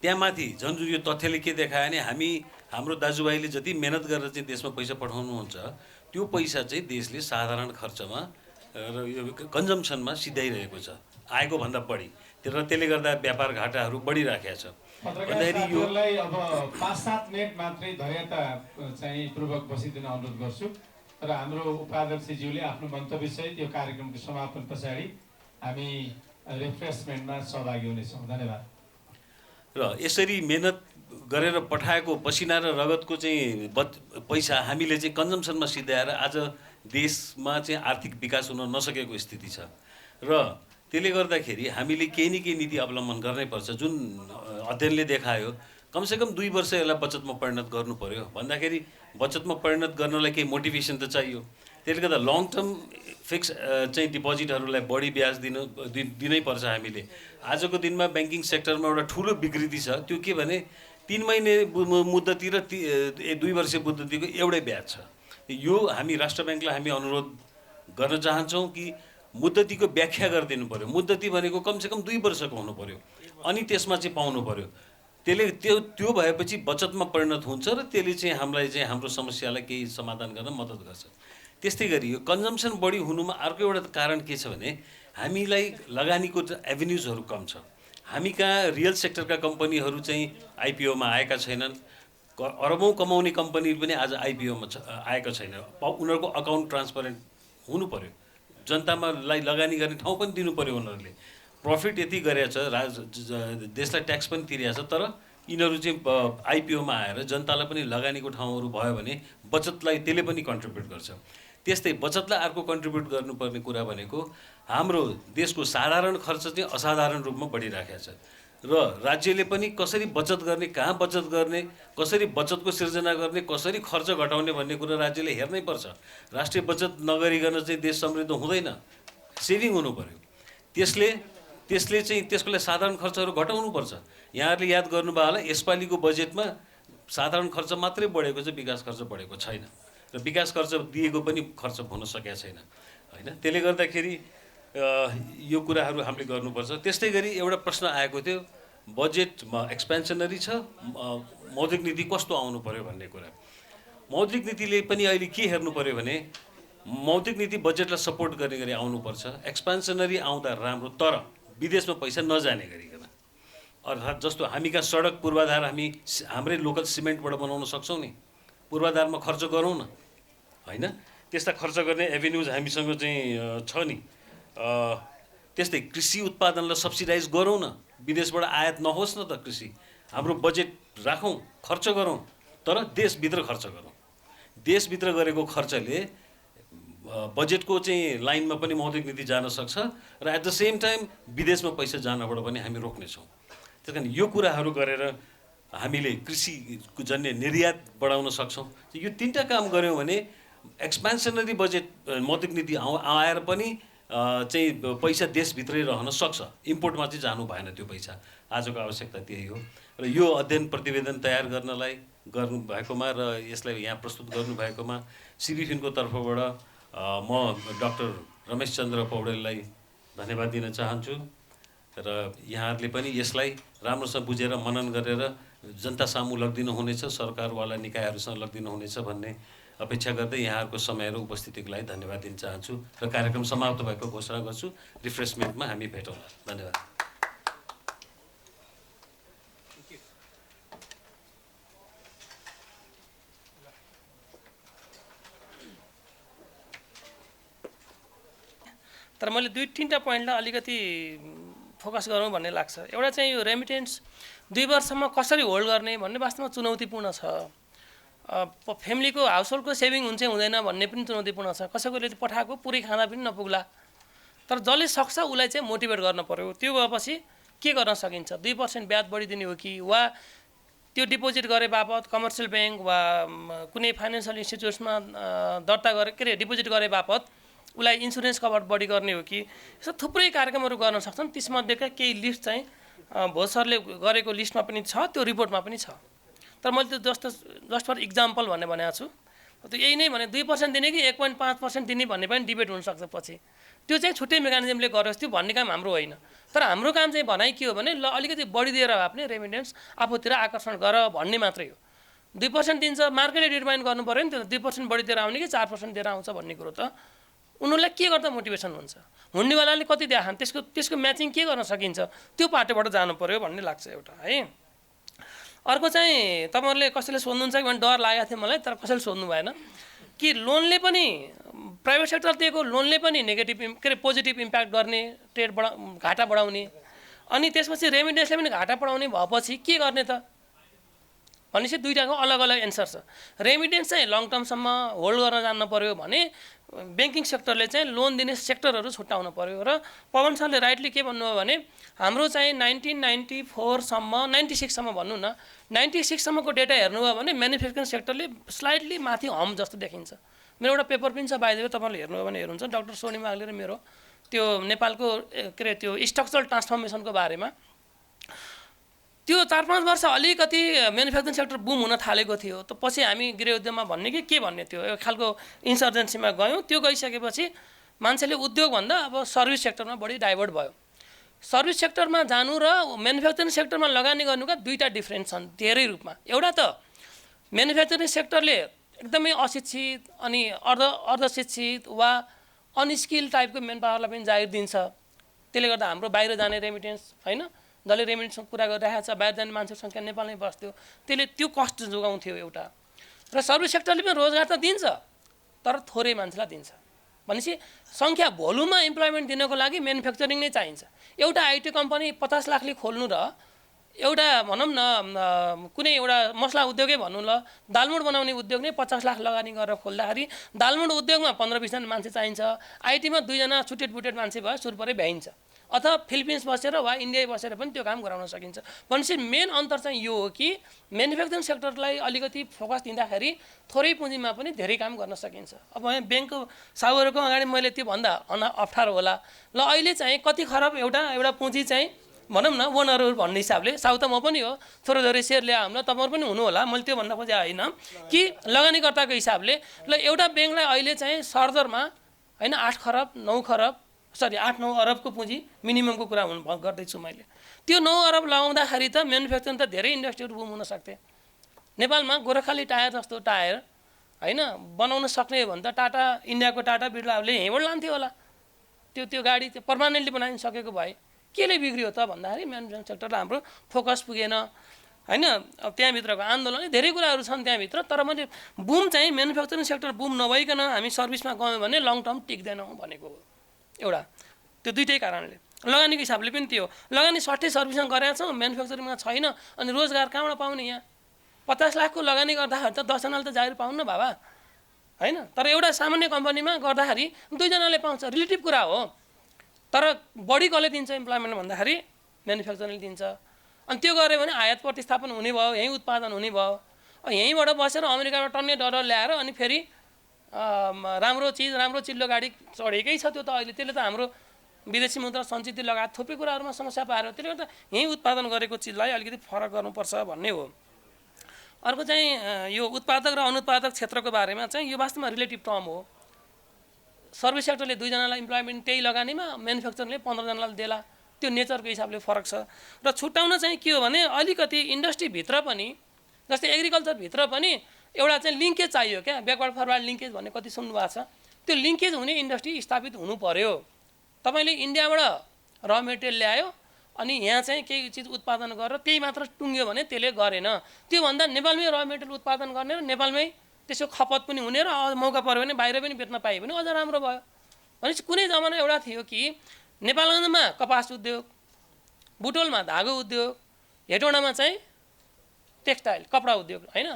त्यहाँमाथि झन् यो तथ्यले के देखायो भने हाम्रो दाजुभाइले जति मेहनत गरेर चाहिँ देशमा पैसा पठाउनुहुन्छ, त्यो पैसा चाहिँ देशले साधारण खर्चमा र यो कन्जम्सनमा सिधाइरहेको छ, आएको भन्दा बढी। र त्यसले गर्दा व्यापार घाटाहरू बढिराखेको छ। भन्दाखेरि यो अब 5-7 मिनट मात्रै धैर्यता चाहिँ पूर्वक बसिदिन अनुरोध गर्छु र हाम्रो उपाध्यक्षज्यूले आफ्नो मन्तव्यसहित यो कार्यक्रमको समापन पछाडि हामी रिफ्रेसमेन्टमा सहभागी हुनेछौँ। धन्यवाद। र यसरी मेहनत गरेर पठाएको पसिना र रगतको चाहिँ पैसा हामीले चाहिँ कन्जम्सनमा सिधाएर आज देशमा चाहिँ आर्थिक विकास हुन नसकेको स्थिति छ। र त्यसले गर्दाखेरि हामीले केही न केही नीति अवलम्बन गर्नै पर्छ। जुन अध्ययनले देखायो कमसेकम 2 वर्ष यसलाई बचतमा परिणत गर्नु पर्यो भन्दाखेरि बचतमा परिणत गर्नलाई केही मोटिभेसन त चाहियो। त्यसले गर्दा लङ टर्म फिक्स चाहिँ डिपोजिटहरूलाई बढी ब्याज दिनै पर्छ हामीले। आजको दिनमा ब्याङ्किङ सेक्टरमा एउटा ठुलो विकृति छ। त्यो के भने 3 महिने मुद्दती र 2 वर्षे मुद्दतीको एउटै ब्याज छ। यो हामी राष्ट्र ब्याङ्कलाई हामी अनुरोध गर्न चाहन्छौँ कि मुद्दतीको व्याख्या गरिदिनु पर्यो। मुद्दती भनेको कमसेकम 2 वर्षको हुनु पर्यो, अनि त्यसमा चाहिँ पाउनु पर्यो। त्यसले त्यो भएपछि बचतमा परिणत हुन्छ र त्यसले चाहिँ हामीलाई चाहिँ हाम्रो समस्यालाई केही समाधान गर्न मद्दत गर्छ। त्यस्तै गरी यो कन्जम्सन बढी हुनुमा अर्को एउटा कारण के छ भने हामीलाई लगानीको एभेन्युजहरू कम छ। हामी कहाँ रियल सेक्टरका कम्पनीहरू चाहिँ आइपिओमा आएका छैनन्। अरबौँ कमाउने कम्पनी पनि आज आइपिओमा आएका छैन। उनीहरूको अकाउन्ट ट्रान्सपरेन्ट हुनु पर्यो, जनतामालाई लगानी गर्ने ठाउँ पनि दिनु पर्यो। उनीहरूले प्रफिट यति गरेछ, देशलाई ट्याक्स पनि तिरेको छ, तर यिनीहरू चाहिँ आइपिओमा आएर जनतालाई पनि लगानीको ठाउँहरू भयो भने बचतलाई त्यसले पनि कन्ट्रिब्युट गर्छ। त्यस्तै बचतलाई अर्को कन्ट्रिब्युट गर्नुपर्ने कुरा भनेको हाम्रो देशको साधारण खर्च चाहिँ असाधारण रूपमा बढिराखेको छ र राज्यले पनि कसरी बचत गर्ने, कहाँ बचत गर्ने, कसरी बचतको सिर्जना गर्ने, कसरी खर्च घटाउने भन्ने कुरा राज्यले हेर्नै पर्छ। राष्ट्रिय बचत नगरिकन चाहिँ देश समृद्ध हुँदैन, सेभिङ हुनु पर्यो। त्यसले चाहिँ त्यसको लागि साधारण खर्चहरू घटाउनुपर्छ। यहाँहरूले याद गर्नुभयो होला, यसपालिको बजेटमा साधारण खर्च मात्रै बढेको छ, विकास खर्च बढेको छैन र विकास खर्च दिएको पनि खर्च हुन सकेको छैन हैन। त्यसले गर्दाखेरि यो कुराहरू हामीले गर्नुपर्छ। त्यस्तै गरी एउटा प्रश्न आएको थियो, बजेटमा एक्सपेन्सनरी छ, मौद्रिक नीति कस्तो आउनु पर्यो भन्ने कुरा। मौद्रिक नीतिले पनि अहिले के हेर्नु पर्यो भने मौद्रिक नीति बजेटलाई सपोर्ट गर्ने गरी आउनुपर्छ। एक्सपेन्सनरी आउँदा राम्रो, तर विदेशमा पैसा नजाने गरिकन। अर्थात् जस्तो हामी कहाँ सडक पूर्वाधार हाम्रै लोकल सिमेन्टबाट बनाउन सक्छौँ नि, पूर्वाधारमा खर्च गरौँ न हैन। त्यस्ता खर्च गर्ने एभेन्युज हामीसँग चाहिँ छ नि। त्यस्तै कृषि उत्पादनलाई सब्सिडाइज गरौँ न, विदेशबाट आयात नहोस् न त कृषि। हाम्रो बजेट राखौँ, खर्च गरौँ, तर देशभित्र खर्च गरौँ। देशभित्र गरेको खर्चले बजेटको चाहिँ लाइनमा पनि मौद्रिक नीति जान सक्छ र एट द सेम टाइम विदेशमा पैसा जानबाट पनि हामी रोक्नेछौँ। त्यस कारण यो कुराहरू गरेर हामीले कृषिको जन्य निर्यात बढाउन सक्छौँ। यो 3टा काम गऱ्यौँ भने एक्सपेन्सनरी बजेट मौद्रिक नीति आएर पनि चाहिँ पैसा देशभित्रै रहन सक्छ, इम्पोर्टमा चाहिँ जानु भएन त्यो पैसा। आजको आवश्यकता त्यही हो र यो अध्ययन प्रतिवेदन तयार गर्नुभएकोमा र यसलाई यहाँ प्रस्तुत गर्नुभएकोमा सिबिफिनको तर्फबाट म डाक्टर रमेश चन्द्र पौडेललाई धन्यवाद दिन चाहन्छु र यहाँहरूले पनि यसलाई राम्रोसँग बुझेर मनन गरेर जनता सामु लगिदिनु हुनेछ, सरकारवाला निकायहरूसँग लगिदिनु हुनेछ भन्ने अपेक्षा गर्दै यहाँहरूको समय र उपस्थितिको लागि धन्यवाद दिन चाहन्छु र कार्यक्रम समाप्त भएको घोषणा गर्छु। रिफ्रेसमेन्टमा हामी भेटौँला। धन्यवाद। तर मैले 2-3टा पोइन्टलाई अलिकति फोकस गरौँ भन्ने लाग्छ। एउटा चाहिँ यो रेमिटेन्स 2 वर्षमा कसरी होल्ड गर्ने भन्ने वास्तवमा चुनौतीपूर्ण छ। फ्यामिलीको हाउसहोल्डको सेभिङ हुन्छ हुँदैन भन्ने पनि चुनौतीपूर्ण छ। कसैकोले पठाएको पुरै खाँदा पनि नपुग्ला, तर जसले सक्छ उसलाई चाहिँ मोटिभेट गर्न पर्यो। त्यो भएपछि के गर्न सकिन्छ? 2% ब्याज बढिदिने हो कि वा त्यो डिपोजिट गरे बापत कमर्सियल ब्याङ्क वा कुनै फाइनेन्सियल इन्स्टिट्युट्समा दर्ता गरे डिपोजिट गरे बापत उसलाई इन्सुरेन्स कभर बढी गर्ने हो कि? यस्तो थुप्रै कार्यक्रमहरू गर्न सक्छन्। त्यसमध्येका केही लिस्ट चाहिँ भोज सरले गरेको लिस्टमा पनि छ, त्यो रिपोर्टमा पनि छ। तर मैले त्यो जस्ट फर इक्जाम्पल भनेको छु। त्यो यही नै भने 2% दिने कि 1.5% दिने भन्ने पनि डिबेट हुनसक्छ पछि। त्यो चाहिँ छुट्टै मेकानिजमले गरोस्, त्यो भन्ने काम हाम्रो होइन। तर हाम्रो काम चाहिँ भनाइ के हो भने ल अलिकति बढिदिएर भए पनि रेमिटेन्स आफूतिर आकर्षण गर भन्ने मात्रै हो। 2% दिन्छ, मार्केटले डिटरमाइन गर्नु पऱ्यो नि। त्यो 2% बढिदिएर आउने कि 4% दिएर आउँछ भन्ने कुरो त उनीहरूलाई के गर्दा मोटिभेसन हुन्छ, हुन्नेवालाले कति देखान्, त्यसको म्याचिङ के गर्न सकिन्छ, त्यो पाटोबाट जानु पर्यो भन्ने लाग्छ एउटा है। अर्को चाहिँ तपाईँहरूले कसैले सोध्नुहुन्छ कि भने डर लागेको थियो मलाई, तर कसैले सोध्नु भएन कि लोनले पनि प्राइभेट सेक्टर दिएको लोनले पनि पोजिटिभ इम्प्याक्ट गर्ने, ट्रेड घाटा बढाउने, अनि त्यसपछि रेमिटेन्सले पनि घाटा बढाउने भएपछि के गर्ने त भनेपछि 2टाको अलग अलग एन्सर छ। रेमिटेन्स चाहिँ लङ टर्मसम्म होल्ड गर्न जान्नु पर्यो भने ब्याङ्किङ सेक्टरले चाहिँ लोन दिने सेक्टरहरू छुट्याउनु पर्यो। र पवन सरले राइटली के भन्नुभयो भने हाम्रो चाहिँ 1994सम्म 96सम्म भनौँ न, 96सम्मको डेटा हेर्नुभयो भने म्यानुफ्याक्चरिङ सेक्टरले स्लाइडली माथि हम जस्तो देखिन्छ। मेरो एउटा पेपर पनि छ बाहिर, तपाईँले हेर्नुभयो भने हेर्नुहुन्छ, डाक्टर सोनी माग्ले र मेरो त्यो नेपालको त्यो स्ट्रक्चरल ट्रान्सफर्मेसनको बारेमा। त्यो 4-5 वर्ष अलिकति म्यानुफ्याक्चरिङ सेक्टर बुम हुन थालेको थियो। त पछि हामी गृह उद्योगमा भन्ने कि के भन्ने थियो, यो खालको इन्सर्जेन्सीमा गयौँ। त्यो गइसकेपछि मान्छेले उद्योगभन्दा अब सर्भिस सेक्टरमा बढी डाइभर्ट भयो। सर्भिस सेक्टरमा जानु र म्यानुफ्याक्चरिङ सेक्टरमा लगानी गर्नुका दुईवटा डिफ्रेन्स छन् धेरै रूपमा। एउटा त म्यानुफ्याक्चरिङ सेक्टरले एकदमै अशिक्षित अनि अर्धशिक्षित वा अनस्किल टाइपको मेन पावरलाई पनि जागिर दिन्छ। त्यसले गर्दा हाम्रो बाहिर जाने रेमिटेन्स होइन, जसले रेमिटेन्सको कुरा गरिरहेको छ, बाहिर जाने मान्छेको सङ्ख्या नेपालमै बस्थ्यो, त्यसले त्यो कस्ट जोगाउँथ्यो एउटा। र सर्भिस सेक्टरले पनि रोजगार त दिन्छ तर थोरै मान्छेलाई दिन्छ भनेपछि सङ्ख्या भोल्युममा इम्प्लोइमेन्ट दिनको लागि म्यानुफ्याक्चरिङ नै चाहिन्छ। एउटा आइटी कम्पनी 50 लाखले खोल्नु र एउटा भनौँ न कुनै एउटा मसला उद्योगै भनौँ ल, दालमोड बनाउने उद्योग नै 50 लाख लगानी गरेर खोल्दाखेरि दालमोड उद्योगमा 15-20 जना मान्छे चाहिन्छ, आइटीमा 2 जना छुटेड बुटेड मान्छे भयो सुरुपरै भ्याइन्छ, अथवा फिलिपिन्स बसेर वा इन्डिया बसेर पनि त्यो काम गराउन सकिन्छ। भनेपछि मेन अन्तर चाहिँ यो हो कि म्यानुफ्याक्चरिङ सेक्टरलाई अलिकति फोकस दिँदाखेरि थोरै पुँजीमा पनि धेरै काम गर्न सकिन्छ। अब यहाँ ब्याङ्कको साहुहरूको अगाडि मैले त्यो भन्दा अप्ठ्यारो होला। ल अहिले चाहिँ कति खरब एउटा पुँजी चाहिँ भनौँ न ओनरहरू भन्ने हिसाबले, साहु त म पनि हो, थोरै थोरै सेयर ल्याए हामीलाई, तपाईँहरू पनि हुनु होला, मैले त्यो भन्न खोजेँ होइन कि लगानीकर्ताको हिसाबले ल एउटा ब्याङ्कलाई अहिले चाहिँ सरदरमा होइन 8-9 अरबको पुँजी मिनिममको कुरा गर्दैछु मैले। त्यो 9 अरब लगाउँदाखेरि त म्यानुफ्याक्चरिङ त धेरै इन्डस्ट्रीहरू बुम हुन सक्थे। नेपालमा गोरखाली टायर जस्तो टायर होइन बनाउन सक्ने हो भने त टाटा, इन्डियाको टाटा बिर्लाले यहीँबाट लान्थ्यो होला। त्यो गाडी पर्मानेन्टली बनाइन सकेको भए केले बिग्रियो त भन्दाखेरि म्यानुफ्याक्चरिङ सेक्टरलाई हाम्रो फोकस पुगेन होइन। अब त्यहाँभित्रको आन्दोलन धेरै कुराहरू छन् त्यहाँभित्र, तर मैले बुम चाहिँ म्यानुफ्याक्चरिङ सेक्टर बुम नभइकन हामी सर्भिसमा गयौँ भने लङ टर्म टिक्दैनौँ भनेको हो एउटा। त्यो दुइटै कारणले लगानीको हिसाबले पनि त्यो लगानी 60 सर्भिसमा गरेका छौँ, म्यानुफ्याक्चरिङमा छैन, अनि रोजगार कहाँबाट पाउने? यहाँ 50 लाखको लगानी गर्दाखेरि त 10 जनाले त जागिर पाउनु बाबा होइन। तर एउटा सामान्य कम्पनीमा गर्दाखेरि 2 जनाले पाउँछ, रिलेटिभ कुरा हो। तर बढी कसले दिन्छ इम्प्लोइमेन्ट भन्दाखेरि म्यानुफ्याक्चरिङले दिन्छ। अनि त्यो गऱ्यो भने आयात प्रतिस्थापन हुने भयो, यहीँ उत्पादन हुने भयो। यहीँबाट बसेर अमेरिकाबाट टन्ने डलर ल्याएर अनि फेरि राम्रो चिल्लो गाडी चढेकै छ त्यो त अहिले। त्यसले त हाम्रो विदेशी मुद्रा सञ्चित लगायत थुप्रै कुराहरूमा समस्या पार्यो। त्यसले गर्दा यहीँ उत्पादन गरेको चिजलाई अलिकति फरक गर्नुपर्छ भन्ने हो। अर्को चाहिँ यो उत्पादक र अनुत्पादक क्षेत्रको बारेमा चाहिँ यो वास्तवमा रिलेटिभ टर्म हो। सर्भिस सेक्टरले 2 जनालाई इम्प्लोइमेन्ट त्यही लगानीमा, म्यानुफ्याक्चरिङले 15 जनालाई देला, त्यो नेचरको हिसाबले फरक छ। र छुट्याउन चाहिँ के हो भने अलिकति इन्डस्ट्रीभित्र पनि जस्तै एग्रिकल्चरभित्र पनि एउटा चाहिँ लिङ्केज चाहियो क्या, ब्याकवर्ड फरवर्ड लिङ्केज भन्ने कति सुन्नु भएको छ। त्यो लिङ्केज हुने इन्डस्ट्री स्थापित हुनु पर्यो। तपाईँले इन्डियाबाट र मेटेरियल ल्यायो अनि यहाँ चाहिँ केही चिज उत्पादन गरेर त्यही मात्र टुङ्ग्यो भने त्यसले गरेन। त्योभन्दा नेपालमै र मेटेरियल उत्पादन गर्ने र नेपालमै त्यसको खपत पनि हुने र मौका पऱ्यो भने बाहिर पनि बेच्न पायो भने अझ राम्रो भयो। भनेपछि कुनै जमाना एउटा थियो कि नेपालगञ्जमा कपास उद्योग, बुटोलमा धागो उद्योग, हेटौँडामा चाहिँ टेक्सटाइल कपडा उद्योग होइन।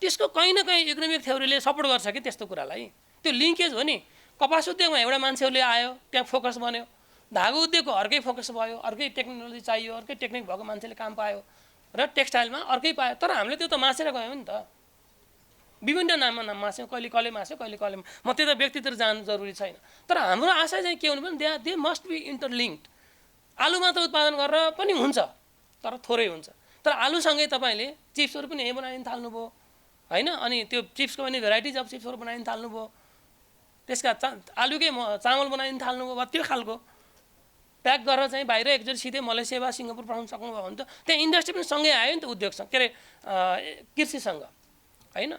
त्यसको कहीँ न कहीँ इकोनोमिक थ्योरीले सपोर्ट गर्छ कि त्यस्तो कुरालाई। त्यो लिङ्केज हो नि। कपास उद्योगमा एउटा मान्छेहरूले आयो, त्यहाँ फोकस बन्यो। धागो उद्योगको अर्कै फोकस भयो, अर्कै टेक्नोलोजी चाहियो, अर्कै टेक्निक भएको मान्छेले काम पायो, र टेक्सटाइलमा अर्कै पायो। तर हामीले त्यो त मासेर गयौँ नि त, विभिन्न नाममा मास्यौँ, कहिले कसले मास्यो, कहिले कसले। म त्यो त व्यक्तित्व जानु जरुरी छैन। तर हाम्रो आशा चाहिँ के हुनु भने दे मस्ट बी इन्टरलिङ्क्ड। आलु मात्र उत्पादन गरेर पनि हुन्छ तर थोरै हुन्छ। तर आलुसँगै तपाईँले चिप्सहरू पनि यहीँ बनाइदिन थाल्नुभयो होइन। अनि त्यो चिप्सको पनि भेराइटिज अफ चिप्सहरू बनाइदिन थाल्नुभयो, त्यसका आलुकै चामल बनाइदिन थाल्नुभयो, वा त्यो खालको प्याक गरेर चाहिँ बाहिर एकचोटि सिधै मलेसिया वा सिङ्गापुर पठाउन सक्नुभयो भने त त्यहाँ इन्डस्ट्री पनि सँगै आयो नि त उद्योगसँग, के अरे कृषिसँग होइन।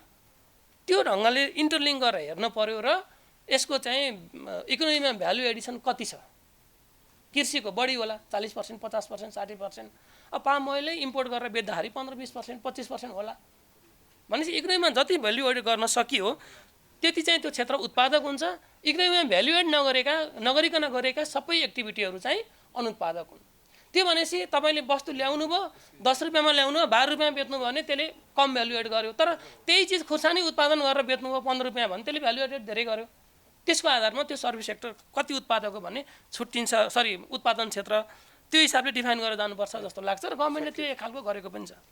त्यो ढङ्गले इन्टरलिङ्क गरेर हेर्नु पर्यो र यसको चाहिँ इकोनोमीमा भ्यालु एडिसन कति छ। कृषिको बढी होला 40%, 50%, 60%। अब पाम ओइलै इम्पोर्ट गरेर बेच्दाखेरि 15-20%, 25% होला। भनेपछि इकोनोमीमा जति भ्यालु एड गर्न सकियो त्यति चाहिँ त्यो क्षेत्र उत्पादक हुन्छ। इकोनोमीमा भ्यालु एड नगरिकन गरेका सबै एक्टिभिटीहरू चाहिँ अनुत्पादक हुन्। त्यो भनेपछि तपाईँले वस्तु ल्याउनु भयो, 10 रुपियाँमा ल्याउनु भयो, 12 रुपियाँमा बेच्नु भयो भने त्यसले कम भ्यालु एड गर्यो। तर त्यही चिज खुर्सानी उत्पादन गरेर बेच्नु भयो 15 रुपियाँ भने त्यसले भ्यालु एडेड धेरै गर्यो। त्यसको आधारमा त्यो सर्भिस सेक्टर कति उत्पादक हो भन्ने छुट्टिन्छ, उत्पादन क्षेत्र त्यो हिसाबले डिफाइन गरेर जानुपर्छ जस्तो लाग्छ। र गभर्मेन्टले त्यो एक खालको गरेको पनि छ।